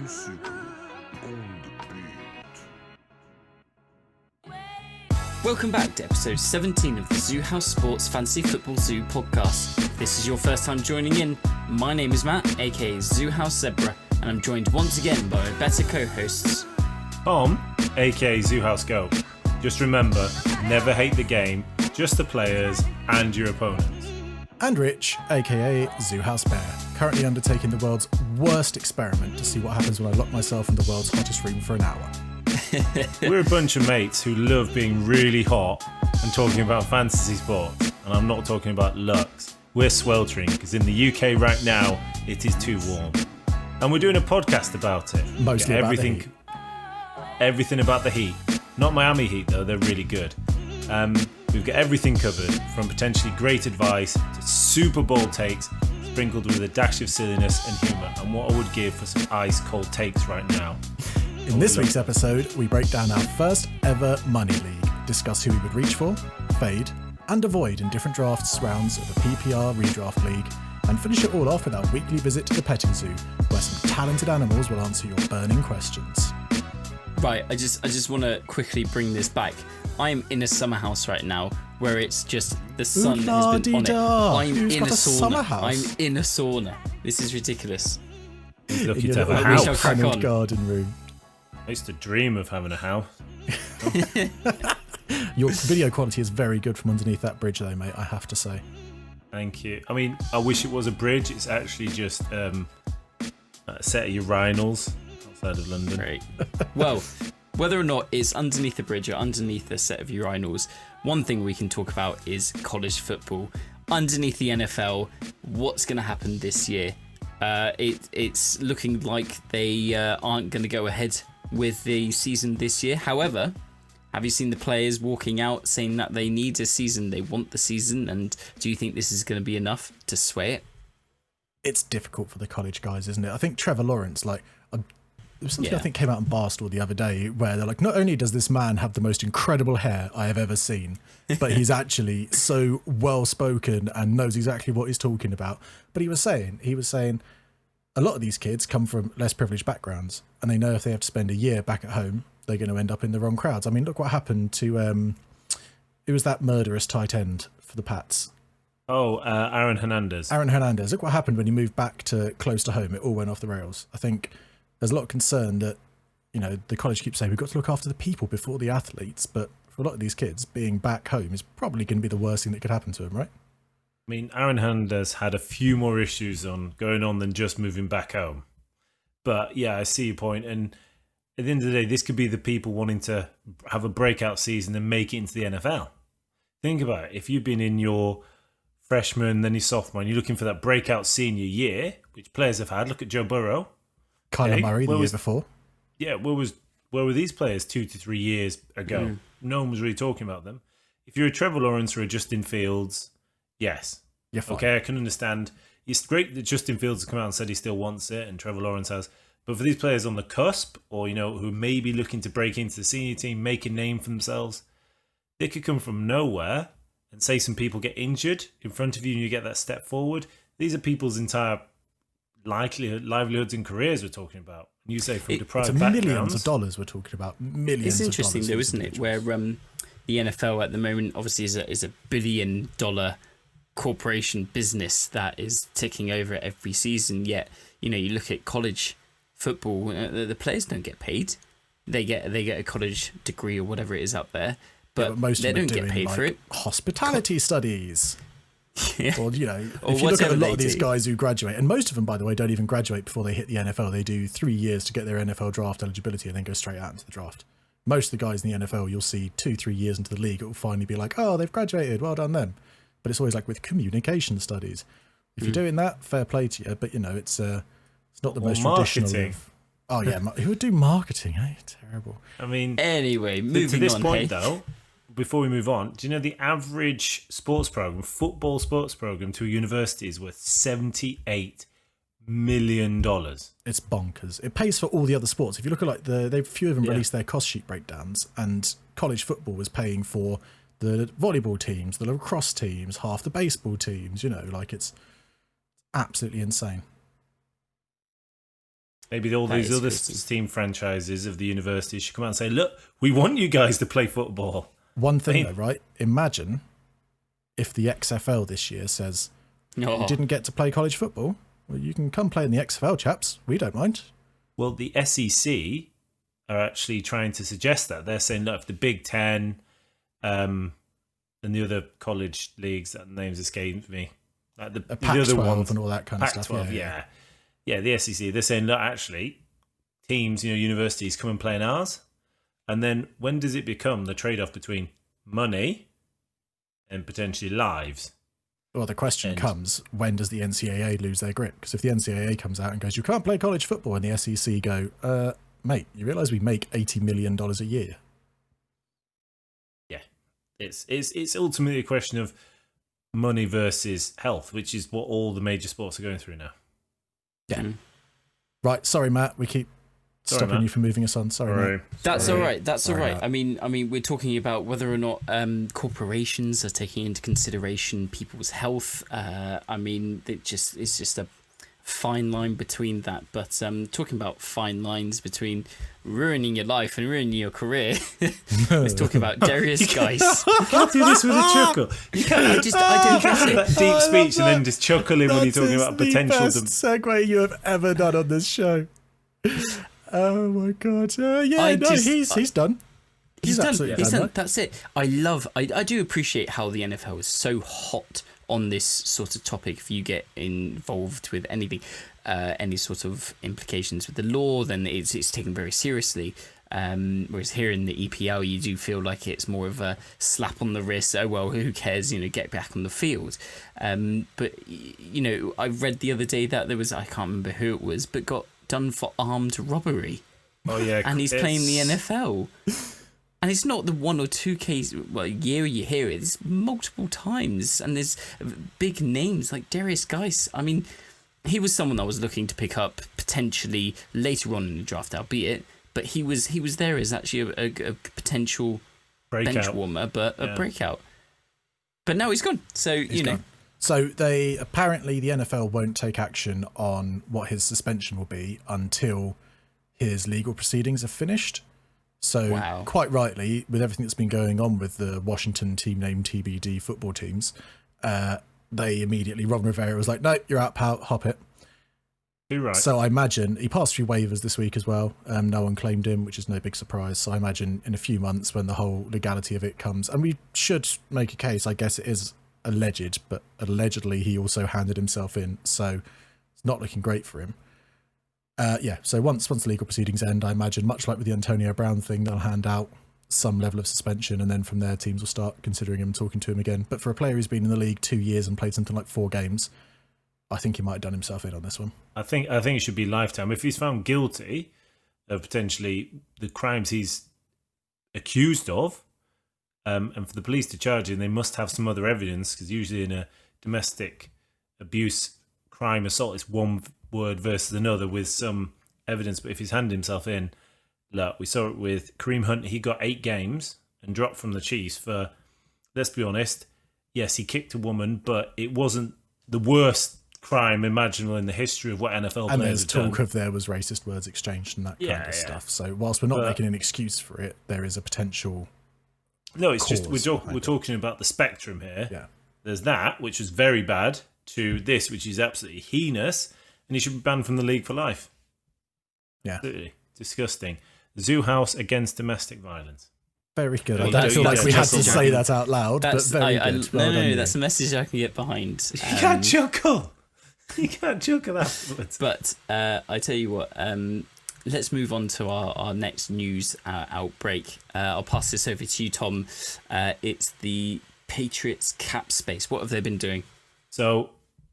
Musical on the beat. Welcome back to episode 17 of the Zoo House Sports Fantasy Football Zoo podcast. If this is your first time joining in, my name is Matt, aka Zoo House Zebra, and I'm joined once again by my better co-hosts. Tom, aka Zoo House Go. Just remember, never hate the game, just the players and your opponents. And Rich, aka Zoo House Bear, currently undertaking the world's worst experiment to see what happens when I lock myself in the world's hottest room for an hour. We're a bunch of mates who love being really hot and talking about fantasy sports, and I'm not talking about Lux. We're sweltering because in the UK right now it is too warm, and we're doing a podcast about it. Mostly about everything, the heat. Everything about the heat. Not Miami Heat though; they're really good. We've got everything covered, from potentially great advice to Super Bowl takes, sprinkled with a dash of silliness and humour, and what I would give for some ice cold takes right now. In this week's episode, we break down our first ever Money League, discuss who we would reach for, fade, and avoid in different drafts rounds of the PPR Redraft League, and finish it all off with our weekly visit to the petting zoo, where some talented animals will answer your burning questions. Right, I just want to quickly bring this back. I'm in a summer house right now where it's just the sun has been on it. I'm Who's in got a a summer sauna. house? I'm in a sauna. This is ridiculous. He's lucky In to have your a little We shall house. crack panelled on. garden room. I used to dream of having a house. Your video quality is very good from underneath that bridge though, mate, I have to say. Thank you. I mean, I wish it was a bridge. It's actually just a set of urinals outside of London. Right. Well, whether or not it's underneath a bridge or underneath a set of urinals, one thing we can talk about is college football. Underneath the NFL, what's going to happen this year? It's looking like they aren't going to go ahead with the season this year. However, have you seen the players walking out saying that they need a season, they want the season, and do you think this is going to be enough to sway it? It's difficult for the college guys, isn't it? I think Trevor Lawrence, there was something Yeah. I think came out in Barstool the other day where they're like, not only does this man have the most incredible hair I have ever seen, but he's actually so well spoken and knows exactly what he's talking about. But he was saying a lot of these kids come from less privileged backgrounds, and they know if they have to spend a year back at home, they're going to end up in the wrong crowds. I mean, look what happened to it was that murderous tight end for the Pats. Oh, Aaron Hernandez. Aaron Hernandez. Look what happened when he moved back to close to home. It all went off the rails. I think there's a lot of concern that, the college keeps saying we've got to look after the people before the athletes, but for a lot of these kids, being back home is probably going to be the worst thing that could happen to them, right? I mean, Aaron Hernandez had a few more issues going on than just moving back home. But yeah, I see your point. And at the end of the day, this could be the people wanting to have a breakout season and make it into the NFL. Think about it. If you've been in your freshman, then your sophomore, and you're looking for that breakout senior year, which players have had. Look at Joe Burrow. Kyler Okay, Murray the where year was- before. Yeah, where were these players 2 to 3 years ago? No one was really talking about them. If you're a Trevor Lawrence or a Justin Fields, yes. You're fine. Okay, I can understand. It's great that Justin Fields has come out and said he still wants it, and Trevor Lawrence has. But for these players on the cusp, or who may be looking to break into the senior team, make a name for themselves, they could come from nowhere and say some people get injured in front of you, and you get that step forward. These are people's entire livelihoods and careers we're talking about. And you say from It's deprived millions backgrounds. of dollars we're talking about. Millions. It's interesting of though, dollars isn't it? Where the NFL at the moment obviously is a $1 billion corporation business that is ticking over every season. Yet you look at college football, the players don't get paid. They get a college degree or whatever it is up there, but most they of them don't are get doing, paid for it. Hospitality studies. Yeah. Or, Or if you look at whatever a lot they of these do. guys who graduate, and most of them, by the way, don't even graduate before they hit the NFL. They do 3 years to get their NFL draft eligibility and then go straight out into the draft. Most of the guys in the NFL, you'll see 2-3 years into the league, it will finally be like, oh, they've graduated, well done them. But it's always like with communication studies. If you're doing that, fair play to you. But, it's not the Or most marketing. traditional of... Oh, yeah. Who would do marketing, eh? Terrible. I mean, Anyway, to moving this on. point hey? though, before we move on, do you know the average football sports program to a university is worth $78 million? It's bonkers. It pays for all the other sports. If you look at they've few of them released their cost sheet breakdowns, and college football was paying for the volleyball teams, the lacrosse teams, half the baseball teams. It's absolutely insane. Maybe all That these is other crazy. team franchises of the universities should come out and say, look, we want you guys to play football. One thing, I mean- though, right? Imagine if the XFL this year says, Oh. you didn't get to play college football. Well, you can come play in the XFL, chaps. We don't mind. Well, the SEC are actually trying to suggest that. They're saying, look, if the Big Ten and the other college leagues, that names escaped me, like the other Pac-12 ones, and all that kind of Pac-12, stuff. yeah, the SEC, they're saying, look, actually, teams, universities come and play in ours. And then when does it become the trade-off between money and potentially lives? Well, the question comes, when does the NCAA lose their grip? Because if the NCAA comes out and goes, you can't play college football, and the SEC go, mate, you realise we make $80 million a year? Yeah, it's ultimately a question of money versus health, which is what all the major sports are going through now. Yeah. Right, sorry, Matt, we keep stopping Matt. you from moving us on. Sorry, Matt. That's all right. That's all Sorry, right. Matt. I mean, we're talking about whether or not corporations are taking into consideration people's health. I mean, it's just a fine line between that. But talking about fine lines between ruining your life and ruining your career, let's talk about Darius Geis. You can't do this with a chuckle. You can't I don't get have it. that deep speech and then just chuckling when you're talking about potential. That's the best segue you have ever done on this show. Oh my god! He's done. He's done. absolutely He's done. right? That's it. I do appreciate how the NFL is so hot on this sort of topic. If you get involved with anything, any sort of implications with the law, then it's taken very seriously. Whereas here in the EPL, you do feel like it's more of a slap on the wrist. Oh well, who cares? Get back on the field. But I read the other day that there was, I can't remember who it was, but got done for armed robbery. Oh yeah, And he's playing the NFL. And it's not the one or two cases, year you hear it. It's multiple times. And there's big names like Darius Geis. I mean, he was someone I was looking to pick up potentially later on in the draft, albeit. But he was there as actually a potential breakout bench warmer, but a breakout. But now he's gone. So, He's gone. So the NFL won't take action on what his suspension will be until his legal proceedings are finished. So quite rightly, with everything that's been going on with the Washington team named TBD football teams, they immediately, Ron Rivera was like, no, you're out, pal, hop it. You're right. So I imagine he passed through waivers this week as well. No one claimed him, which is no big surprise. So I imagine in a few months when the whole legality of it comes, and we should make a case, I guess it is alleged, but allegedly he also handed himself in, so it's not looking great for him. So once the legal proceedings end, I imagine, much like with the Antonio Brown thing, they'll hand out some level of suspension, and then from there teams will start considering him and talking to him again. But for a player who's been in the league 2 years and played something like 4 games, I think he might have done himself in on this one. I think it should be lifetime. If he's found guilty of potentially the crimes he's accused of, and for the police to charge him, they must have some other evidence, because usually in a domestic abuse crime assault, it's one word versus another with some evidence. But if he's handed himself in, look, we saw it with Kareem Hunt. He got 8 games and dropped from the Chiefs for, let's be honest, yes, he kicked a woman, but it wasn't the worst crime imaginable in the history of what NFL And players there's have done. talk of there was racist words exchanged and that kind of Yeah. stuff. So whilst we're not making an excuse for it, there is a potential. No, it's just cause we're behind it. talking about the spectrum here. Yeah. There's that, which was very bad, to this, which is absolutely heinous, and he should be banned from the league for life. Yeah. Absolutely disgusting. Zoo House against domestic violence. Very good. You I don't don't- feel you like don't we had chuckle, to say Jack. that out loud, That's but very good. Well done, no, you. that's a message I can get behind. You can't chuckle. You can't chuckle afterwards. But I tell you what, let's move on to our next news outbreak. I'll pass this over to you, Tom. It's the Patriots cap space. What have they been doing? So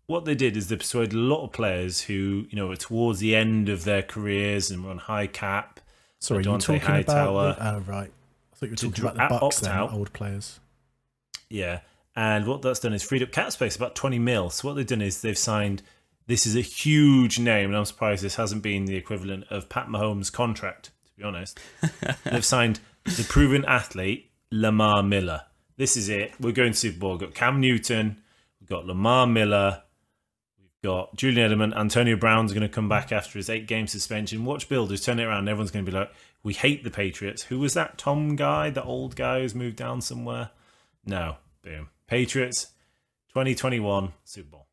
what they did is they persuaded a lot of players who, are towards the end of their careers and were on high cap. Sorry, you're Dante talking Hightower. about. Oh, right. I thought you were To talking about the Bucks, opt then, out. old players. Yeah. And what that's done is freed up cap space, about 20 mil. So what they've done is they've signed, this is a huge name, and I'm surprised this hasn't been the equivalent of Pat Mahomes' contract, to be honest. They've signed the proven athlete, Lamar Miller. This is it. We're going to Super Bowl. We've got Cam Newton. We've got Lamar Miller. We've got Julian Edelman. Antonio Brown's going to come back after his 8-game suspension. Watch Builders turn it around. Everyone's going to be like, we hate the Patriots. Who was that Tom guy, the old guy who's moved down somewhere? No. Boom. Patriots, 2021 Super Bowl.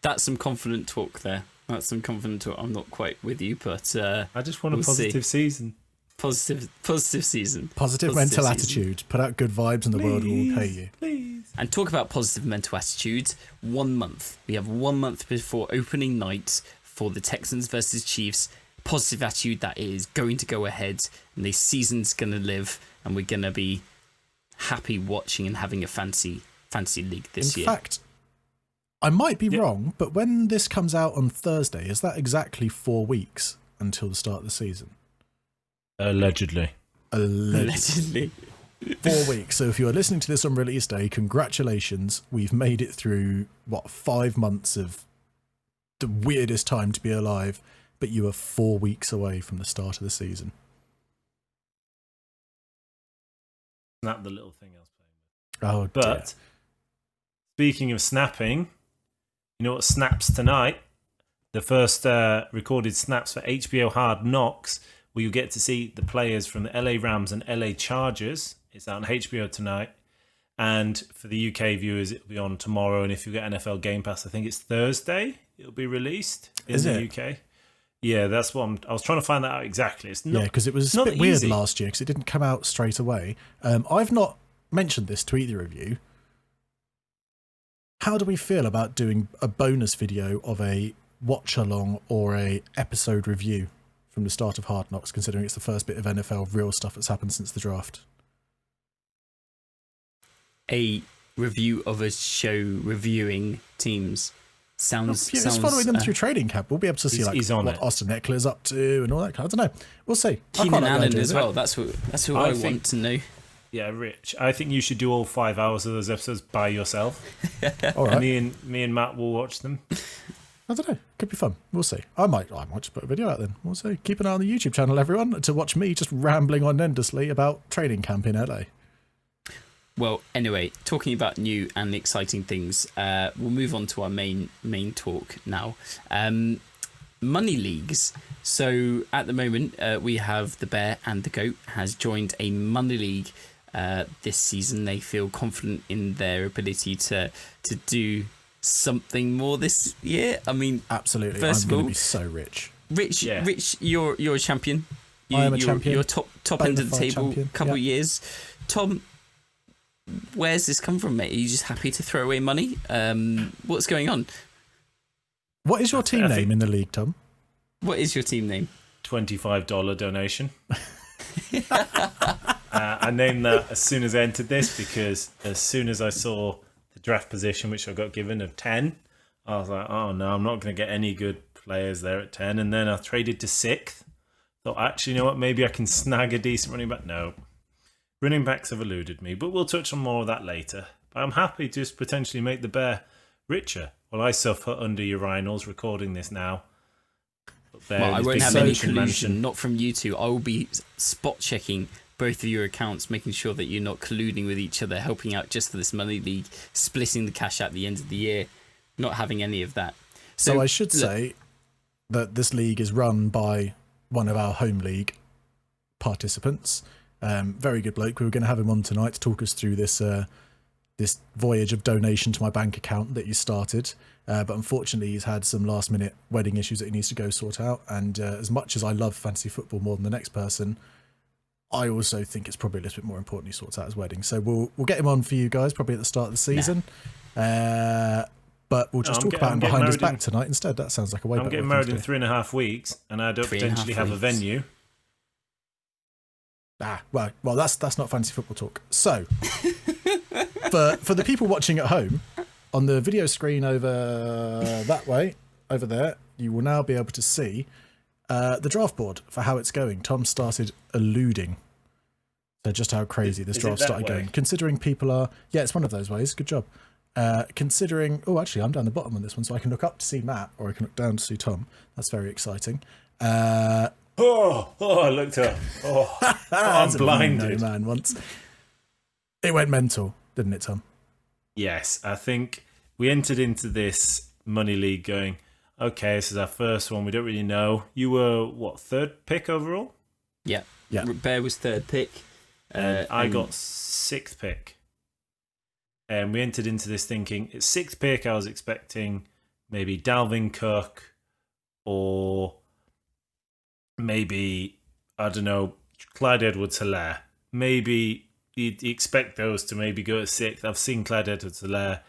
That's some confident talk there. That's some confident talk. I'm not quite with you, but I just want a positive season. Positive season. Positive mental season. attitude. Put out good vibes and the world will pay you. Please. And talk about positive mental attitudes. 1 month. We have 1 month before opening night for the Texans versus Chiefs. Positive attitude that is going to go ahead and the season's going to live and we're going to be happy watching and having a fancy league this year. In fact, I might be wrong, but when this comes out on Thursday, is that exactly 4 weeks until the start of the season? Allegedly. 4 weeks. So if you are listening to this on release day, congratulations. We've made it through, 5 months of the weirdest time to be alive, but you are 4 weeks away from the start of the season. Snap the little thing I was playing with. Oh, but speaking of snapping, you know what snaps tonight? The first recorded snaps for HBO Hard Knocks, where you get to see the players from the LA Rams and LA Chargers. It's out on HBO tonight. And for the UK viewers, it'll be on tomorrow. And if you get NFL Game Pass, I think it's Thursday, it'll be released in the UK. Yeah, that's what I was trying to find that out exactly. It's not, because it was a bit weird last year because it didn't come out straight away. I've not mentioned this to either of you. How do we feel about doing a bonus video of a watch along or a episode review from the start of Hard Knocks, considering it's the first bit of NFL real stuff that's happened since the draft? A review of a show reviewing teams sounds just following them through training camp. We'll be able to see what Austin Eckler's up to and all that kind of, I don't know. We'll see. Keenan Allen as well. That's who I want to know. Yeah, Rich. I think you should do all 5 hours of those episodes by yourself. All right. Me and Matt will watch them. I don't know. Could be fun. We'll see. I might just put a video out then. We'll see. Keep an eye on the YouTube channel, everyone, to watch me just rambling on endlessly about training camp in LA. Well, anyway, talking about new and exciting things, we'll move on to our main talk now. Money leagues. So at the moment, we have the Bear and the Goat has joined a money league this season. They feel confident in their ability to do something more this year. I mean, absolutely. First I'm of all, going to be so rich. Rich, you're a champion. I am a champion. You're top end of the table. Couple of years. Tom, where's this come from, mate? Are you just happy to throw away money? What's going on? What is your team name in the league, Tom? What is your team name? $25 donation. I named that as soon as I entered this because as soon as I saw the draft position, which I got given of 10, I was like, oh no, I'm not going to get any good players there at 10. And then I traded to 6th. Thought, actually, you know what? Maybe I can snag a decent running back. No. Running backs have eluded me, but we'll touch on more of that later. But I'm happy to just potentially make the Bear richer while I suffer under urinals recording this now. Well, I won't have any collusion, not from you two. I will be spot checking both of your accounts, making sure that you're not colluding with each other, helping out just for this money league, splitting the cash at the end of the year, not having any of that. So I should say that this league is run by one of our home league participants. Very good bloke. We were going to have him on tonight to talk us through this this voyage of donation to my bank account that you started. But unfortunately, he's had some last minute wedding issues that he needs to go sort out. And as much as I love fantasy football more than the next person, I also think it's probably a little bit more important he sorts out his wedding. So we'll get him on for you guys probably at the start of the season. But we'll just talk about him behind his back tonight instead. That sounds like a way better. I'm getting married in 3.5 weeks, and I don't potentially have a venue. Well, that's not fantasy football talk. So, for the people watching at home, on the video screen over that way, over there, you will now be able to see the draft board for how it's going. Tom started alluding to just how crazy this draft started going. Considering people are... Yeah, it's one of those ways. Good job. Considering... Oh, actually, I'm down the bottom on this one, so I can look up to see Matt, or I can look down to see Tom. That's very exciting. I looked up. I'm blinded. Man, once. It went mental, didn't it, Tom? Yes, I think we entered into this money league going, okay, this is our first one. We don't really know. You were, what, third pick overall? Yeah. Yeah. Bear was third pick. And I got sixth pick. And we entered into this thinking, at sixth pick, I was expecting maybe Dalvin Cook or maybe, I don't know, Clyde Edwards-Helaire. Maybe you'd expect those to maybe go at sixth. I've seen Clyde Edwards-Helaire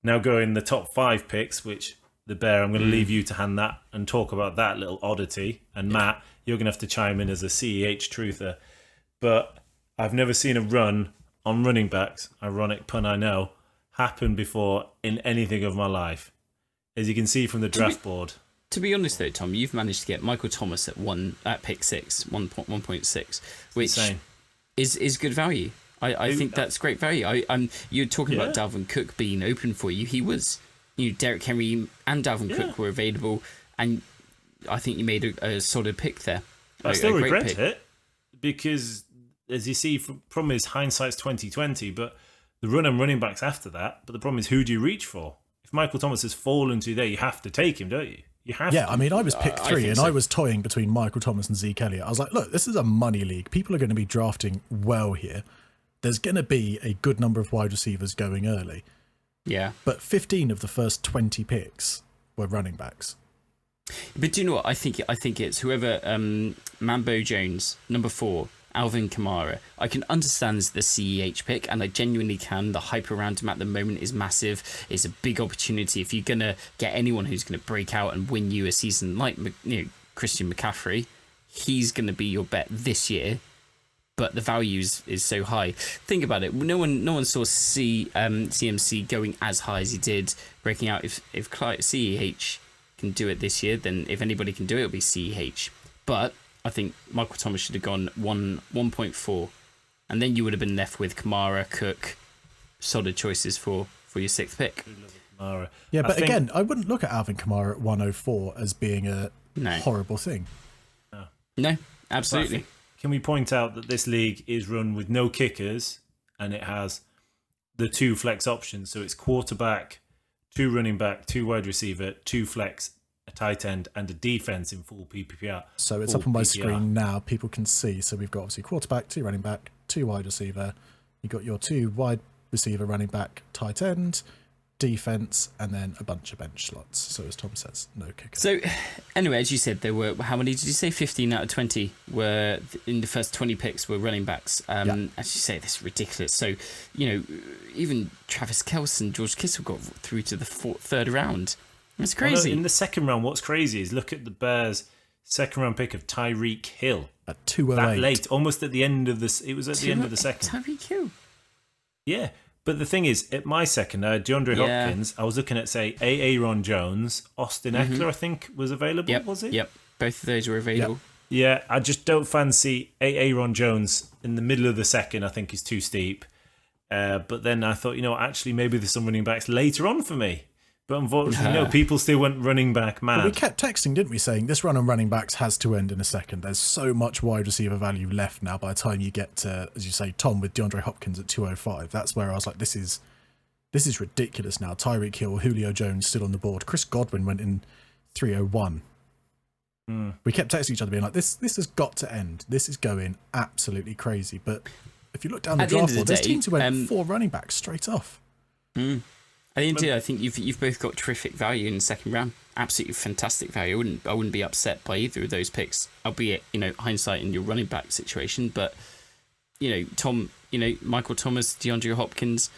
now go in the top 5 picks, which the Bear, I'm going to leave you to hand that and talk about that little oddity. And Matt, you're going to have to chime in as a CEH truther. But I've never seen a run on running backs, ironic pun I know, happen before in anything of my life. As you can see from the draft board. To be honest though, Tom, you've managed to get Michael Thomas at pick 6, 1.6, which is good value. I think that's great value. You're talking about Dalvin Cook being open for you. He was. Derrick Henry and Dalvin Cook were available, and I think you made a solid pick there. I still regret it because, as you see, problem is hindsight's 2020. But the run and running backs after that. But the problem is, who do you reach for? If Michael Thomas has fallen to there, you have to take him, don't you? You have. Yeah, to. I mean, I was pick 3, and so. I was toying between Michael Thomas and Zeke Elliott. I was like, look, this is a money league. People are going to be drafting well here. There's going to be a good number of wide receivers going early. Yeah. But 15 of the first 20 picks were running backs. But do you know what? I think it's whoever, Mambo Jones, number 4, Alvin Kamara. I can understand the CEH pick, and I genuinely can. The hype around him at the moment is massive. It's a big opportunity. If you're going to get anyone who's going to break out and win you a season like Christian McCaffrey, he's going to be your bet this year. But the value is so high. Think about it. No one saw CMC going as high as he did, breaking out. If CEH can do it this year, then if anybody can do it, it'll be CEH. But I think Michael Thomas should have gone 1.4, and then you would have been left with Kamara, Cook, solid choices for your 6th pick. Yeah, but again, I wouldn't look at Alvin Kamara at 104 as being a horrible thing. No, absolutely. Can we point out that this league is run with no kickers, and it has the 2 flex options? So it's quarterback, 2 running back, 2 wide receiver, 2 flex, a tight end, and a defense in full PPR. So it's up on my screen now. People can see. So we've got obviously quarterback, 2 running back, 2 wide receiver. You've got your 2 wide receiver, running back, tight end, defense, and then a bunch of bench slots. So as Tom says, no kicker. So anyway, as you said, there were, how many did you say? 15 out of 20 were in the first 20 picks were running backs. As you say, this is ridiculous. So, even Travis Kelce and George Kittle got through to the 3rd round. It's crazy. In the 2nd round, what's crazy is look at the Bears' 2nd round pick of Tyreek Hill. At 208. That late, almost at the end of this. It was at the end of the 2nd. Tyreek Hill. Yeah. But the thing is, at my 2nd, DeAndre Hopkins, I was looking at, say, Aaron Jones, Austin Eckler, I think, was available, was it? Yep, both of those were available. Yep. Yeah, I just don't fancy Aaron Jones in the middle of the 2nd, I think is too steep. But then I thought, actually, maybe there's some running backs later on for me. But unfortunately, people still went running back mad. But we kept texting, didn't we, saying this run on running backs has to end in a 2nd. There's so much wide receiver value left now by the time you get to, as you say, Tom with DeAndre Hopkins at 205. That's where I was like, this is ridiculous now. Tyreek Hill, Julio Jones still on the board. Chris Godwin went in 301. We kept texting each other being like, this has got to end. This is going absolutely crazy. But if you look down the draft board, there's teams who went 4 running backs straight off. At the end of the day, I think you've both got terrific value in the 2nd round. Absolutely fantastic value. I wouldn't be upset by either of those picks, albeit hindsight in your running back situation. But Tom, Michael Thomas, DeAndre Hopkins,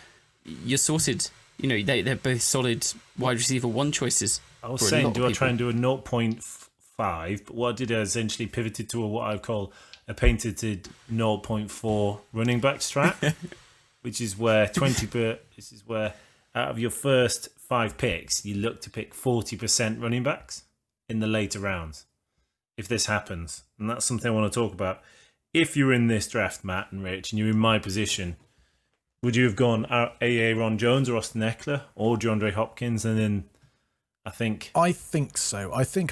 you're sorted. They're both solid wide receiver 1 choices. I was saying, do I try and do a 0.5? But what I did, I essentially pivoted to what I call a patented 0.4 running back strat, which is where this is where out of your first 5 picks, you look to pick 40% running backs in the later rounds. If this happens, and that's something I want to talk about. If you're in this draft, Matt and Rich, and you're in my position, would you have gone Aaron Jones or Austin Eckler or DeAndre Hopkins? And then I think so. I think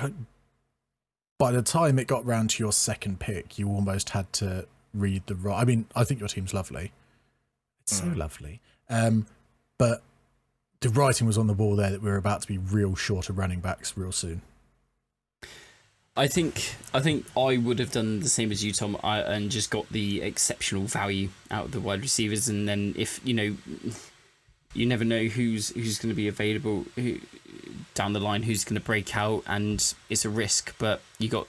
by the time it got round to your 2nd pick, you almost had to read the right. I mean, I think your team's lovely. It's so lovely. But the writing was on the wall there that we were about to be real short of running backs real soon. I think I would have done the same as you, Tom, and just got the exceptional value out of the wide receivers, and then if you never know who's going to be available down the line, who's going to break out, and it's a risk. But you got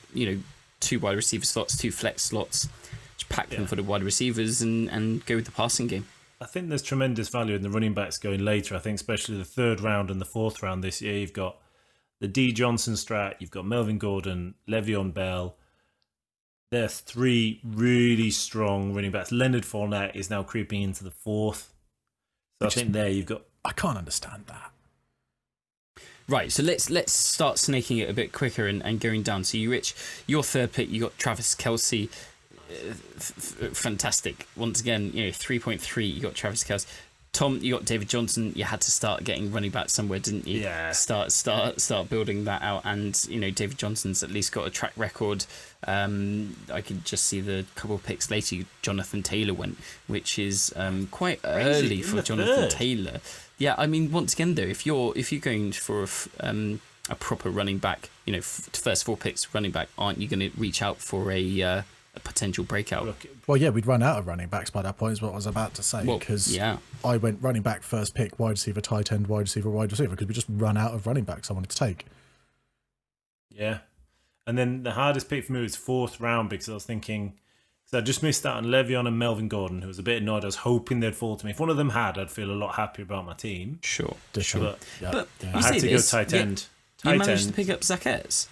2 wide receiver slots, 2 flex slots, just pack them for the wide receivers and go with the passing game. I think there's tremendous value in the running backs going later. I think especially the 3rd round and the 4th round this year, you've got the D. Johnson strat, you've got Melvin Gordon, Le'Veon Bell. There's 3 really strong running backs. Leonard Fournette is now creeping into the 4th. So I think there you've got... I can't understand that. Right, so let's start snaking it a bit quicker and going down. So you, Rich, your 3rd pick, you got Travis Kelce. Fantastic. Once again, 3.3, you got Travis Kelce. Tom, you got David Johnson. You had to start getting running back somewhere, didn't you? Yeah. Start building that out, and David Johnson's at least got a track record. I could just see the couple of picks later. Jonathan Taylor went, which is quite early for Jonathan Taylor. Yeah, I mean, once again though, if you're going for a proper running back, first 4 picks running back, aren't you going to reach out for a potential breakout? Well, yeah, we'd run out of running backs by that point, is what I was about to say. Because I went running back first pick, wide receiver, tight end, wide receiver, because we just run out of running backs I wanted to take. Yeah. And then the hardest pick for me was 4th round because I was thinking, because I just missed out on Le'Veon and Melvin Gordon, who was a bit annoyed. I was hoping they'd fall to me. If one of them had, I'd feel a lot happier about my team. Sure. But I had to go tight end. You managed to pick up Zach Ertz.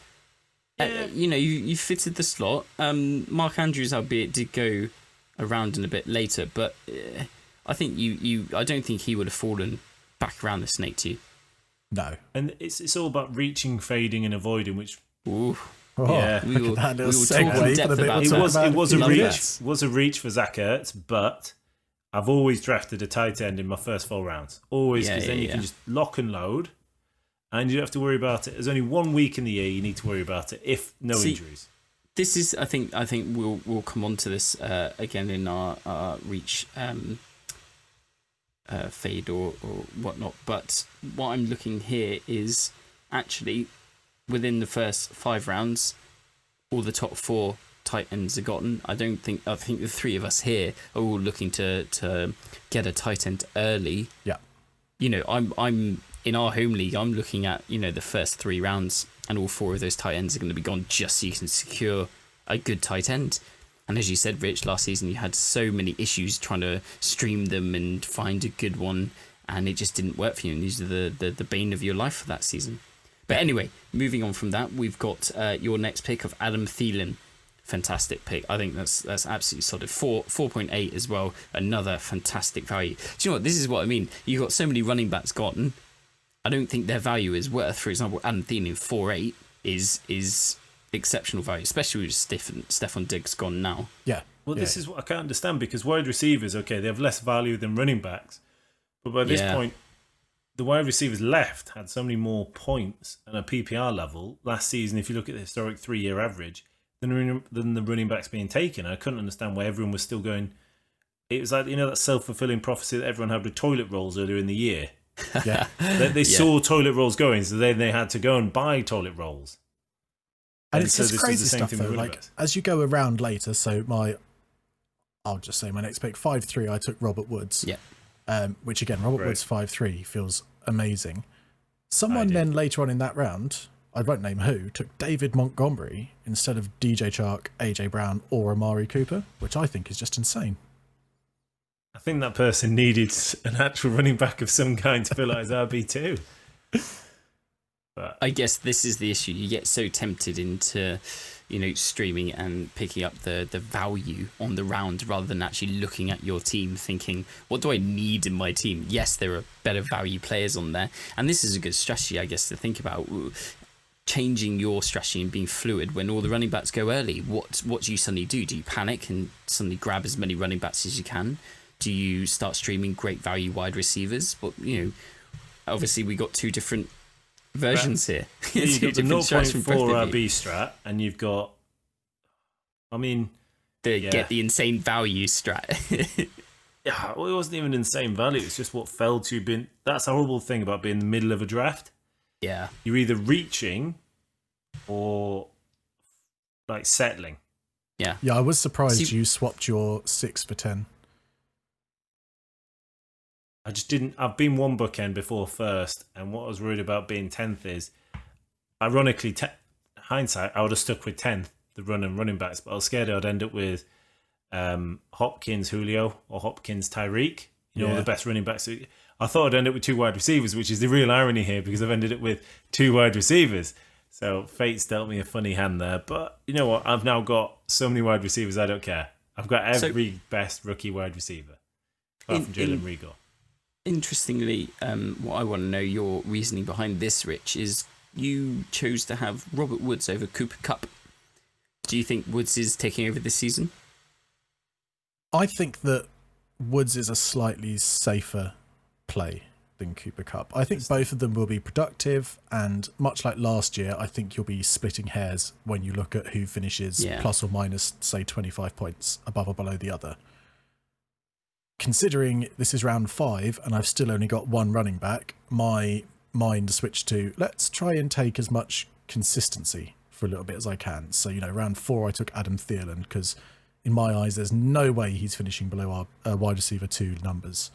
Yeah. You fitted the slot. Mark Andrews, albeit, did go around in a bit later, but I think I don't think he would have fallen back around the snake to you. No. And it's all about reaching, fading, and avoiding, which... Ooh. Oh, yeah. We will talk in depth about that. It was a reach for Zach Ertz, but I've always drafted a tight end in my first 4 rounds. Always, because then you can just lock and load. And you don't have to worry about it. There's only 1 week in the year you need to worry about it, if injuries. This is, I think we'll come on to this again in our reach fade or whatnot. But what I'm looking here is actually within the first 5 rounds, all the top 4 tight ends are gotten. I think the 3 of us here are all looking to get a tight end early. Yeah. I'm in our home league, I'm looking at, the first 3 rounds, and all 4 of those tight ends are going to be gone just so you can secure a good tight end. And as you said, Rich, last season you had so many issues trying to stream them and find a good one, and it just didn't work for you. And these are the bane of your life for that season. But anyway, moving on from that, we've got your next pick of Adam Thielen. Fantastic pick. I think that's absolutely solid. 4.8 as well. Another fantastic value. Do you know what? This is what I mean. You've got so many running backs gotten. I don't think their value is worth. For example, Adam Thielen 4.8 is exceptional value, especially with Stephon Diggs gone now. Yeah. Well, this is what I can't understand, because wide receivers, okay, they have less value than running backs, but by this point, the wide receivers left had so many more points and a PPR level last season. If you look at the historic 3-year average, than the running backs being taken. I couldn't understand why everyone was still going. It was like, that self-fulfilling prophecy that everyone had with toilet rolls earlier in the year. Yeah. They saw toilet rolls going, so then they had to go and buy toilet rolls. And it's just crazy stuff, though. Like, as you go around later, so I'll just say my next pick, 5-3, I took Robert Woods. Yeah. Which, again, Robert Woods 5-3 feels amazing. Someone then later on in that round, I won't name who, took David Montgomery instead of DJ Chark, AJ Brown, or Amari Cooper, which I think is just insane. I think that person needed an actual running back of some kind to fill out his RB2. But I guess this is the issue. You get so tempted into, streaming and picking up the value on the round rather than actually looking at your team, thinking, what do I need in my team? Yes, there are better value players on there. And this is a good strategy, I guess, to think about. Changing your strategy and being fluid when all the running backs go early. What do you suddenly do? Do you panic and suddenly grab as many running backs as you can? Do you start streaming great value wide receivers? Well, obviously we got 2 different versions here. You've got the 0.4 RB strat, and you've got, get the insane value strat. Yeah, well, it wasn't even insane value. It's just what fell to being. That's a horrible thing about being in the middle of a draft. Yeah. You're either reaching or like settling. Yeah. Yeah, I was surprised See- you swapped your 6 for 10. I just didn't. I've been one bookend before first, and what I was worried about being 10th is, ironically, hindsight, I would have stuck with 10th, the running backs, but I was scared I'd end up with Hopkins, Julio, or Hopkins, Tyreek. You know, Yeah. the best running backs. I thought I'd end up with 2 wide receivers, which is the real irony here because I've ended up with 2 wide receivers. So fate's dealt me a funny hand there. But you know what? I've now got so many wide receivers, I don't care. I've got every best rookie wide receiver, apart from Jalen Reagor. Interestingly, what I want to know your reasoning behind this, Rich, is you chose to have Robert Woods over Cooper Kupp. Do you think Woods is taking over this season? I think that Woods is a slightly safer play than Cooper Kupp. I think both of them will be productive, and much like last year, I think you'll be splitting hairs when you look at who finishes plus or minus, say, 25 points above or below the other. Considering this is round 5 and I've still only got one running back, my mind switched to let's try and take as much consistency for a little bit as I can. So, round 4 I took Adam Thielen because in my eyes there's no way he's finishing below our wide receiver 2 numbers.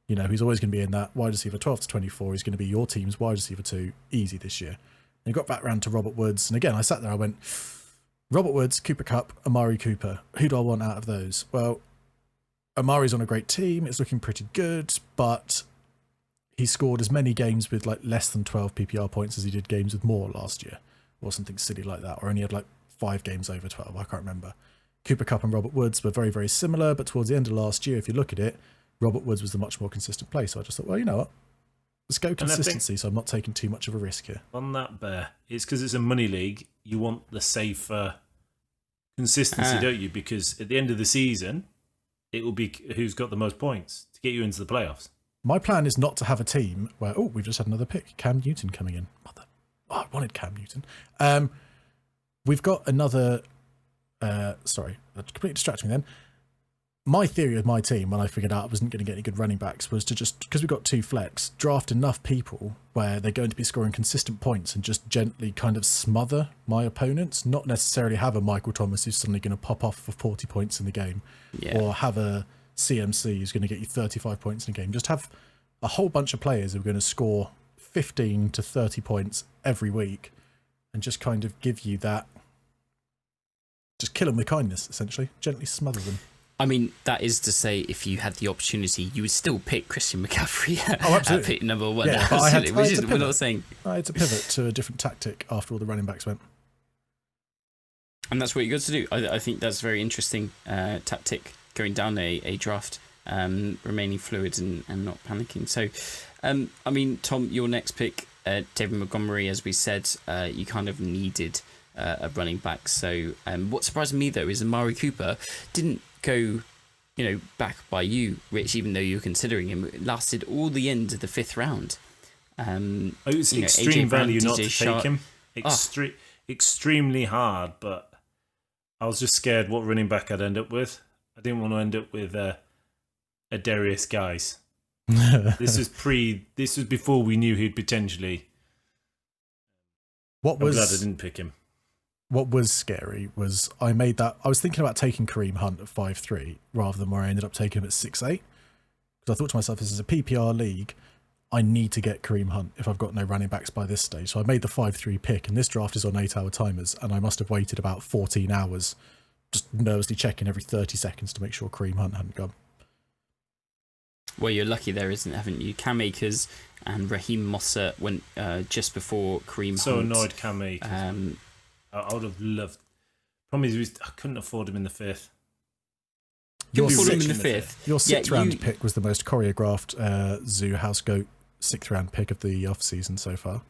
He's always going to be in that wide receiver 12 to 24. He's going to be your team's wide receiver 2 easy this year. And got back round to Robert Woods, and again I sat there, I went Robert Woods, Cooper Kupp, Amari Cooper. Who do I want out of those? Well, Amari's on a great team. It's looking pretty good, but he scored as many games with like less than 12 PPR points as he did games with more last year, or something silly like that, or only had like 5 games over 12. I can't remember. Cooper Kupp and Robert Woods were very, very similar, but towards the end of last year, if you look at it, Robert Woods was the much more consistent play. So I just thought, well, you know what? Let's go consistency, so I'm not taking too much of a risk here. On that bear, it's because it's a money league. You want the safer consistency, don't you? Because at the end of the season, it will be who's got the most points to get you into the playoffs. My plan is not to have a team where, we've just had another pick. Cam Newton coming in. I wanted Cam Newton. We've got another... sorry, that completely distracted me then. My theory with my team, when I figured out I wasn't going to get any good running backs, was to just, because we've got 2 flex, draft enough people where they're going to be scoring consistent points and just gently kind of smother my opponents, not necessarily have a Michael Thomas who's suddenly going to pop off for 40 points in the game, or have a CMC who's going to get you 35 points in a game. Just have a whole bunch of players who are going to score 15 to 30 points every week and just kind of give you that, just kill them with kindness, essentially, gently smother them. I mean, that is to say, if you had the opportunity, you would still pick Christian McCaffrey at pick number 1. Yeah, Absolutely. We're not saying. I had to pivot to a different tactic after all the running backs went. And that's what you got to do. I think that's a very interesting tactic, going down a draft, remaining fluid and not panicking. So, I mean, Tom, your next pick, David Montgomery, as we said, you kind of needed a running back. So, what surprised me, though, is Amari Cooper didn't go back by you, Rich, even though you were considering him. It lasted all the end of the 5th round. It was extreme value not to take him. Extremely hard, but I was just scared what running back I'd end up with. I didn't want to end up with a Darius Guice. This was before we knew he'd potentially. I'm glad I didn't pick him. What was scary was I was thinking about taking Kareem Hunt at 5'3", rather than where I ended up taking him at 6'8". Because I thought to myself, this is a PPR league. I need to get Kareem Hunt if I've got no running backs by this stage. So I made the 5'3" pick, and this draft is on 8-hour timers, and I must have waited about 14 hours, just nervously checking every 30 seconds to make sure Kareem Hunt hadn't gone. Well, you're lucky there, haven't you? Cam Akers and Raheem Mostert went just before Kareem Hunt. So annoyed Cam Akers. I would have loved. Problem is, I couldn't afford him in the 5th. Your 5th. Your 6th round pick was the most choreographed Zoo House Goat 6th round pick of the off season so far.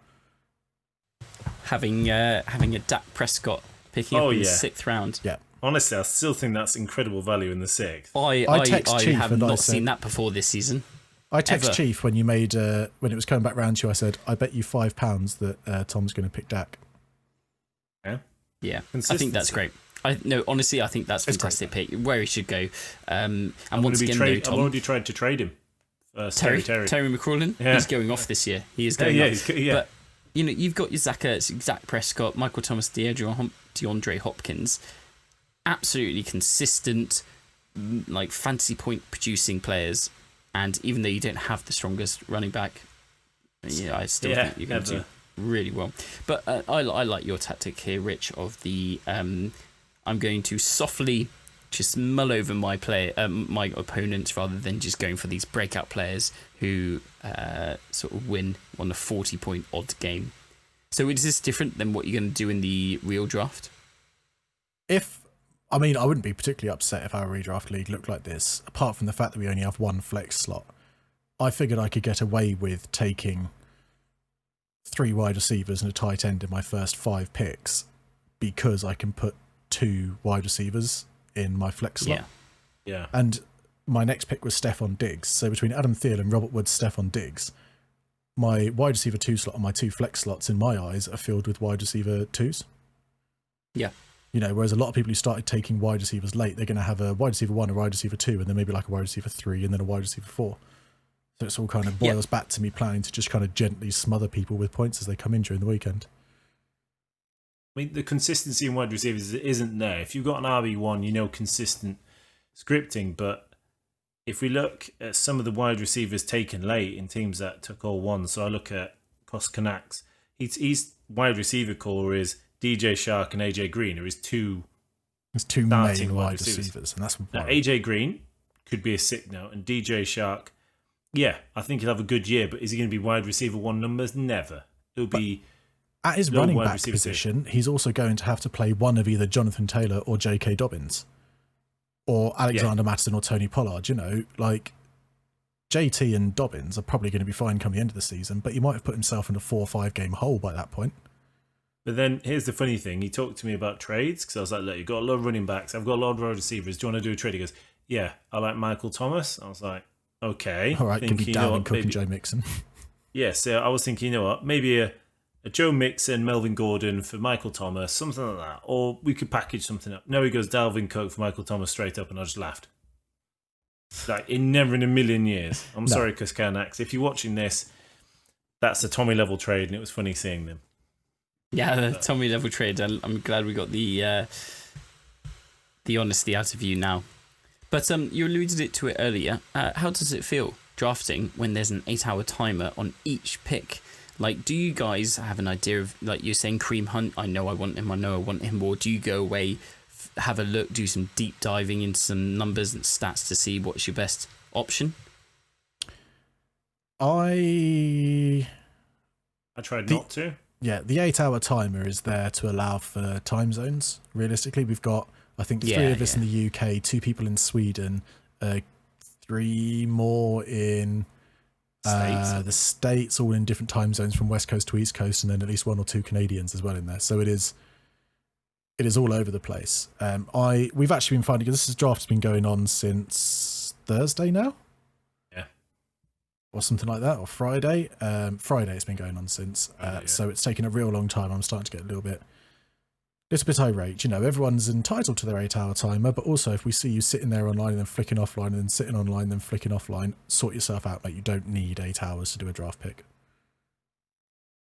Having a Dak Prescott picking up in the 6th round. Yeah. Honestly, I still think that's incredible value in the 6th. I have not seen that before this season. I text Chief when you made when it was coming back round to you. I said, I bet you £5 that Tom's going to pick Dak. Yeah, I think that's great. No, honestly, I think that's a fantastic pick. Where he should go. And once again, though, Tom, I've already tried to trade him. Terry McCraulin, he's going off this year. He is going off. But you've got your Zach Prescott, Michael Thomas, DeAndre Hopkins, absolutely consistent, like fantasy point producing players. And even though you don't have the strongest running back, I still think you're going to do really well. But I like your tactic here, Rich, of the I'm going to softly just mull over my opponents rather than just going for these breakout players who sort of win on a 40-point odd game. So is this different than what you're going to do in the real draft? I wouldn't be particularly upset if our redraft league looked like this, apart from the fact that we only have one flex slot. I figured I could get away with taking 3 wide receivers and a tight end in my first 5 picks because I can put 2 wide receivers in my flex slot. Yeah. And my next pick was Stephon Diggs. So between Adam Thielen, Robert Woods, Stephon Diggs, my wide receiver 2 slot and my 2 flex slots in my eyes are filled with wide receiver 2s. Yeah. Whereas a lot of people who started taking wide receivers late, they're going to have a wide receiver 1, a wide receiver 2, and then maybe like a wide receiver 3, and then a wide receiver 4. So it's all kind of boils back to me planning to just kind of gently smother people with points as they come in during the weekend. I mean, the consistency in wide receivers isn't there. If you've got an RB1, consistent scripting. But if we look at some of the wide receivers taken late in teams that took all 1, so I look at Koskanax, his wide receiver core is DJ Shark and AJ Green are his 2 main wide receivers. And that's now, AJ Green could be a sick note, and DJ Shark, I think he'll have a good year, but is he going to be wide receiver 1 numbers? Never. It'll be at his running back position, he's also going to have to play one of either Jonathan Taylor or J.K. Dobbins or Alexander Mattison or Tony Pollard. Like JT and Dobbins are probably going to be fine come the end of the season, but he might have put himself in a 4 or 5 game hole by that point. But then here's the funny thing. He talked to me about trades because I was like, look, you've got a lot of running backs. I've got a lot of wide receivers. Do you want to do a trade? He goes, yeah, I like Michael Thomas. I was like, okay. All right, give me Dalvin Cook and Joe Mixon. Yeah, so I was thinking, maybe a Joe Mixon, Melvin Gordon for Michael Thomas, something like that. Or we could package something up. No, he goes Dalvin Cook for Michael Thomas straight up, and I just laughed. Like, never in a million years. I'm sorry, Kuskanax. If you're watching this, that's a Tommy level trade, and it was funny seeing them. Yeah, the Tommy level trade. I'm glad we got the honesty out of you now. But you alluded to it earlier. How does it feel drafting when there's an 8-hour timer on each pick? Like, do you guys have an idea of, like you're saying, Kareem Hunt? I know I want him. Or do you go away, have a look, do some deep diving into some numbers and stats to see what's your best option? I tried not to. Yeah, the 8-hour timer is there to allow for time zones. Realistically, we've got, I think, 3 of us in the UK, 2 people in Sweden, 3 more in the States, all in different time zones from West Coast to East Coast, and then at least 1 or 2 Canadians as well in there. So it is all over the place. We've actually been finding, because this draft has been going on since Thursday now. Or something like that, or Friday. Friday it's been going on since. So it's taken a real long time. I'm starting to get a little bit irate. Everyone's entitled to their 8-hour timer, but also if we see you sitting there online and then flicking offline and then sitting online and then flicking offline, sort yourself out, mate. You don't need 8 hours to do a draft pick.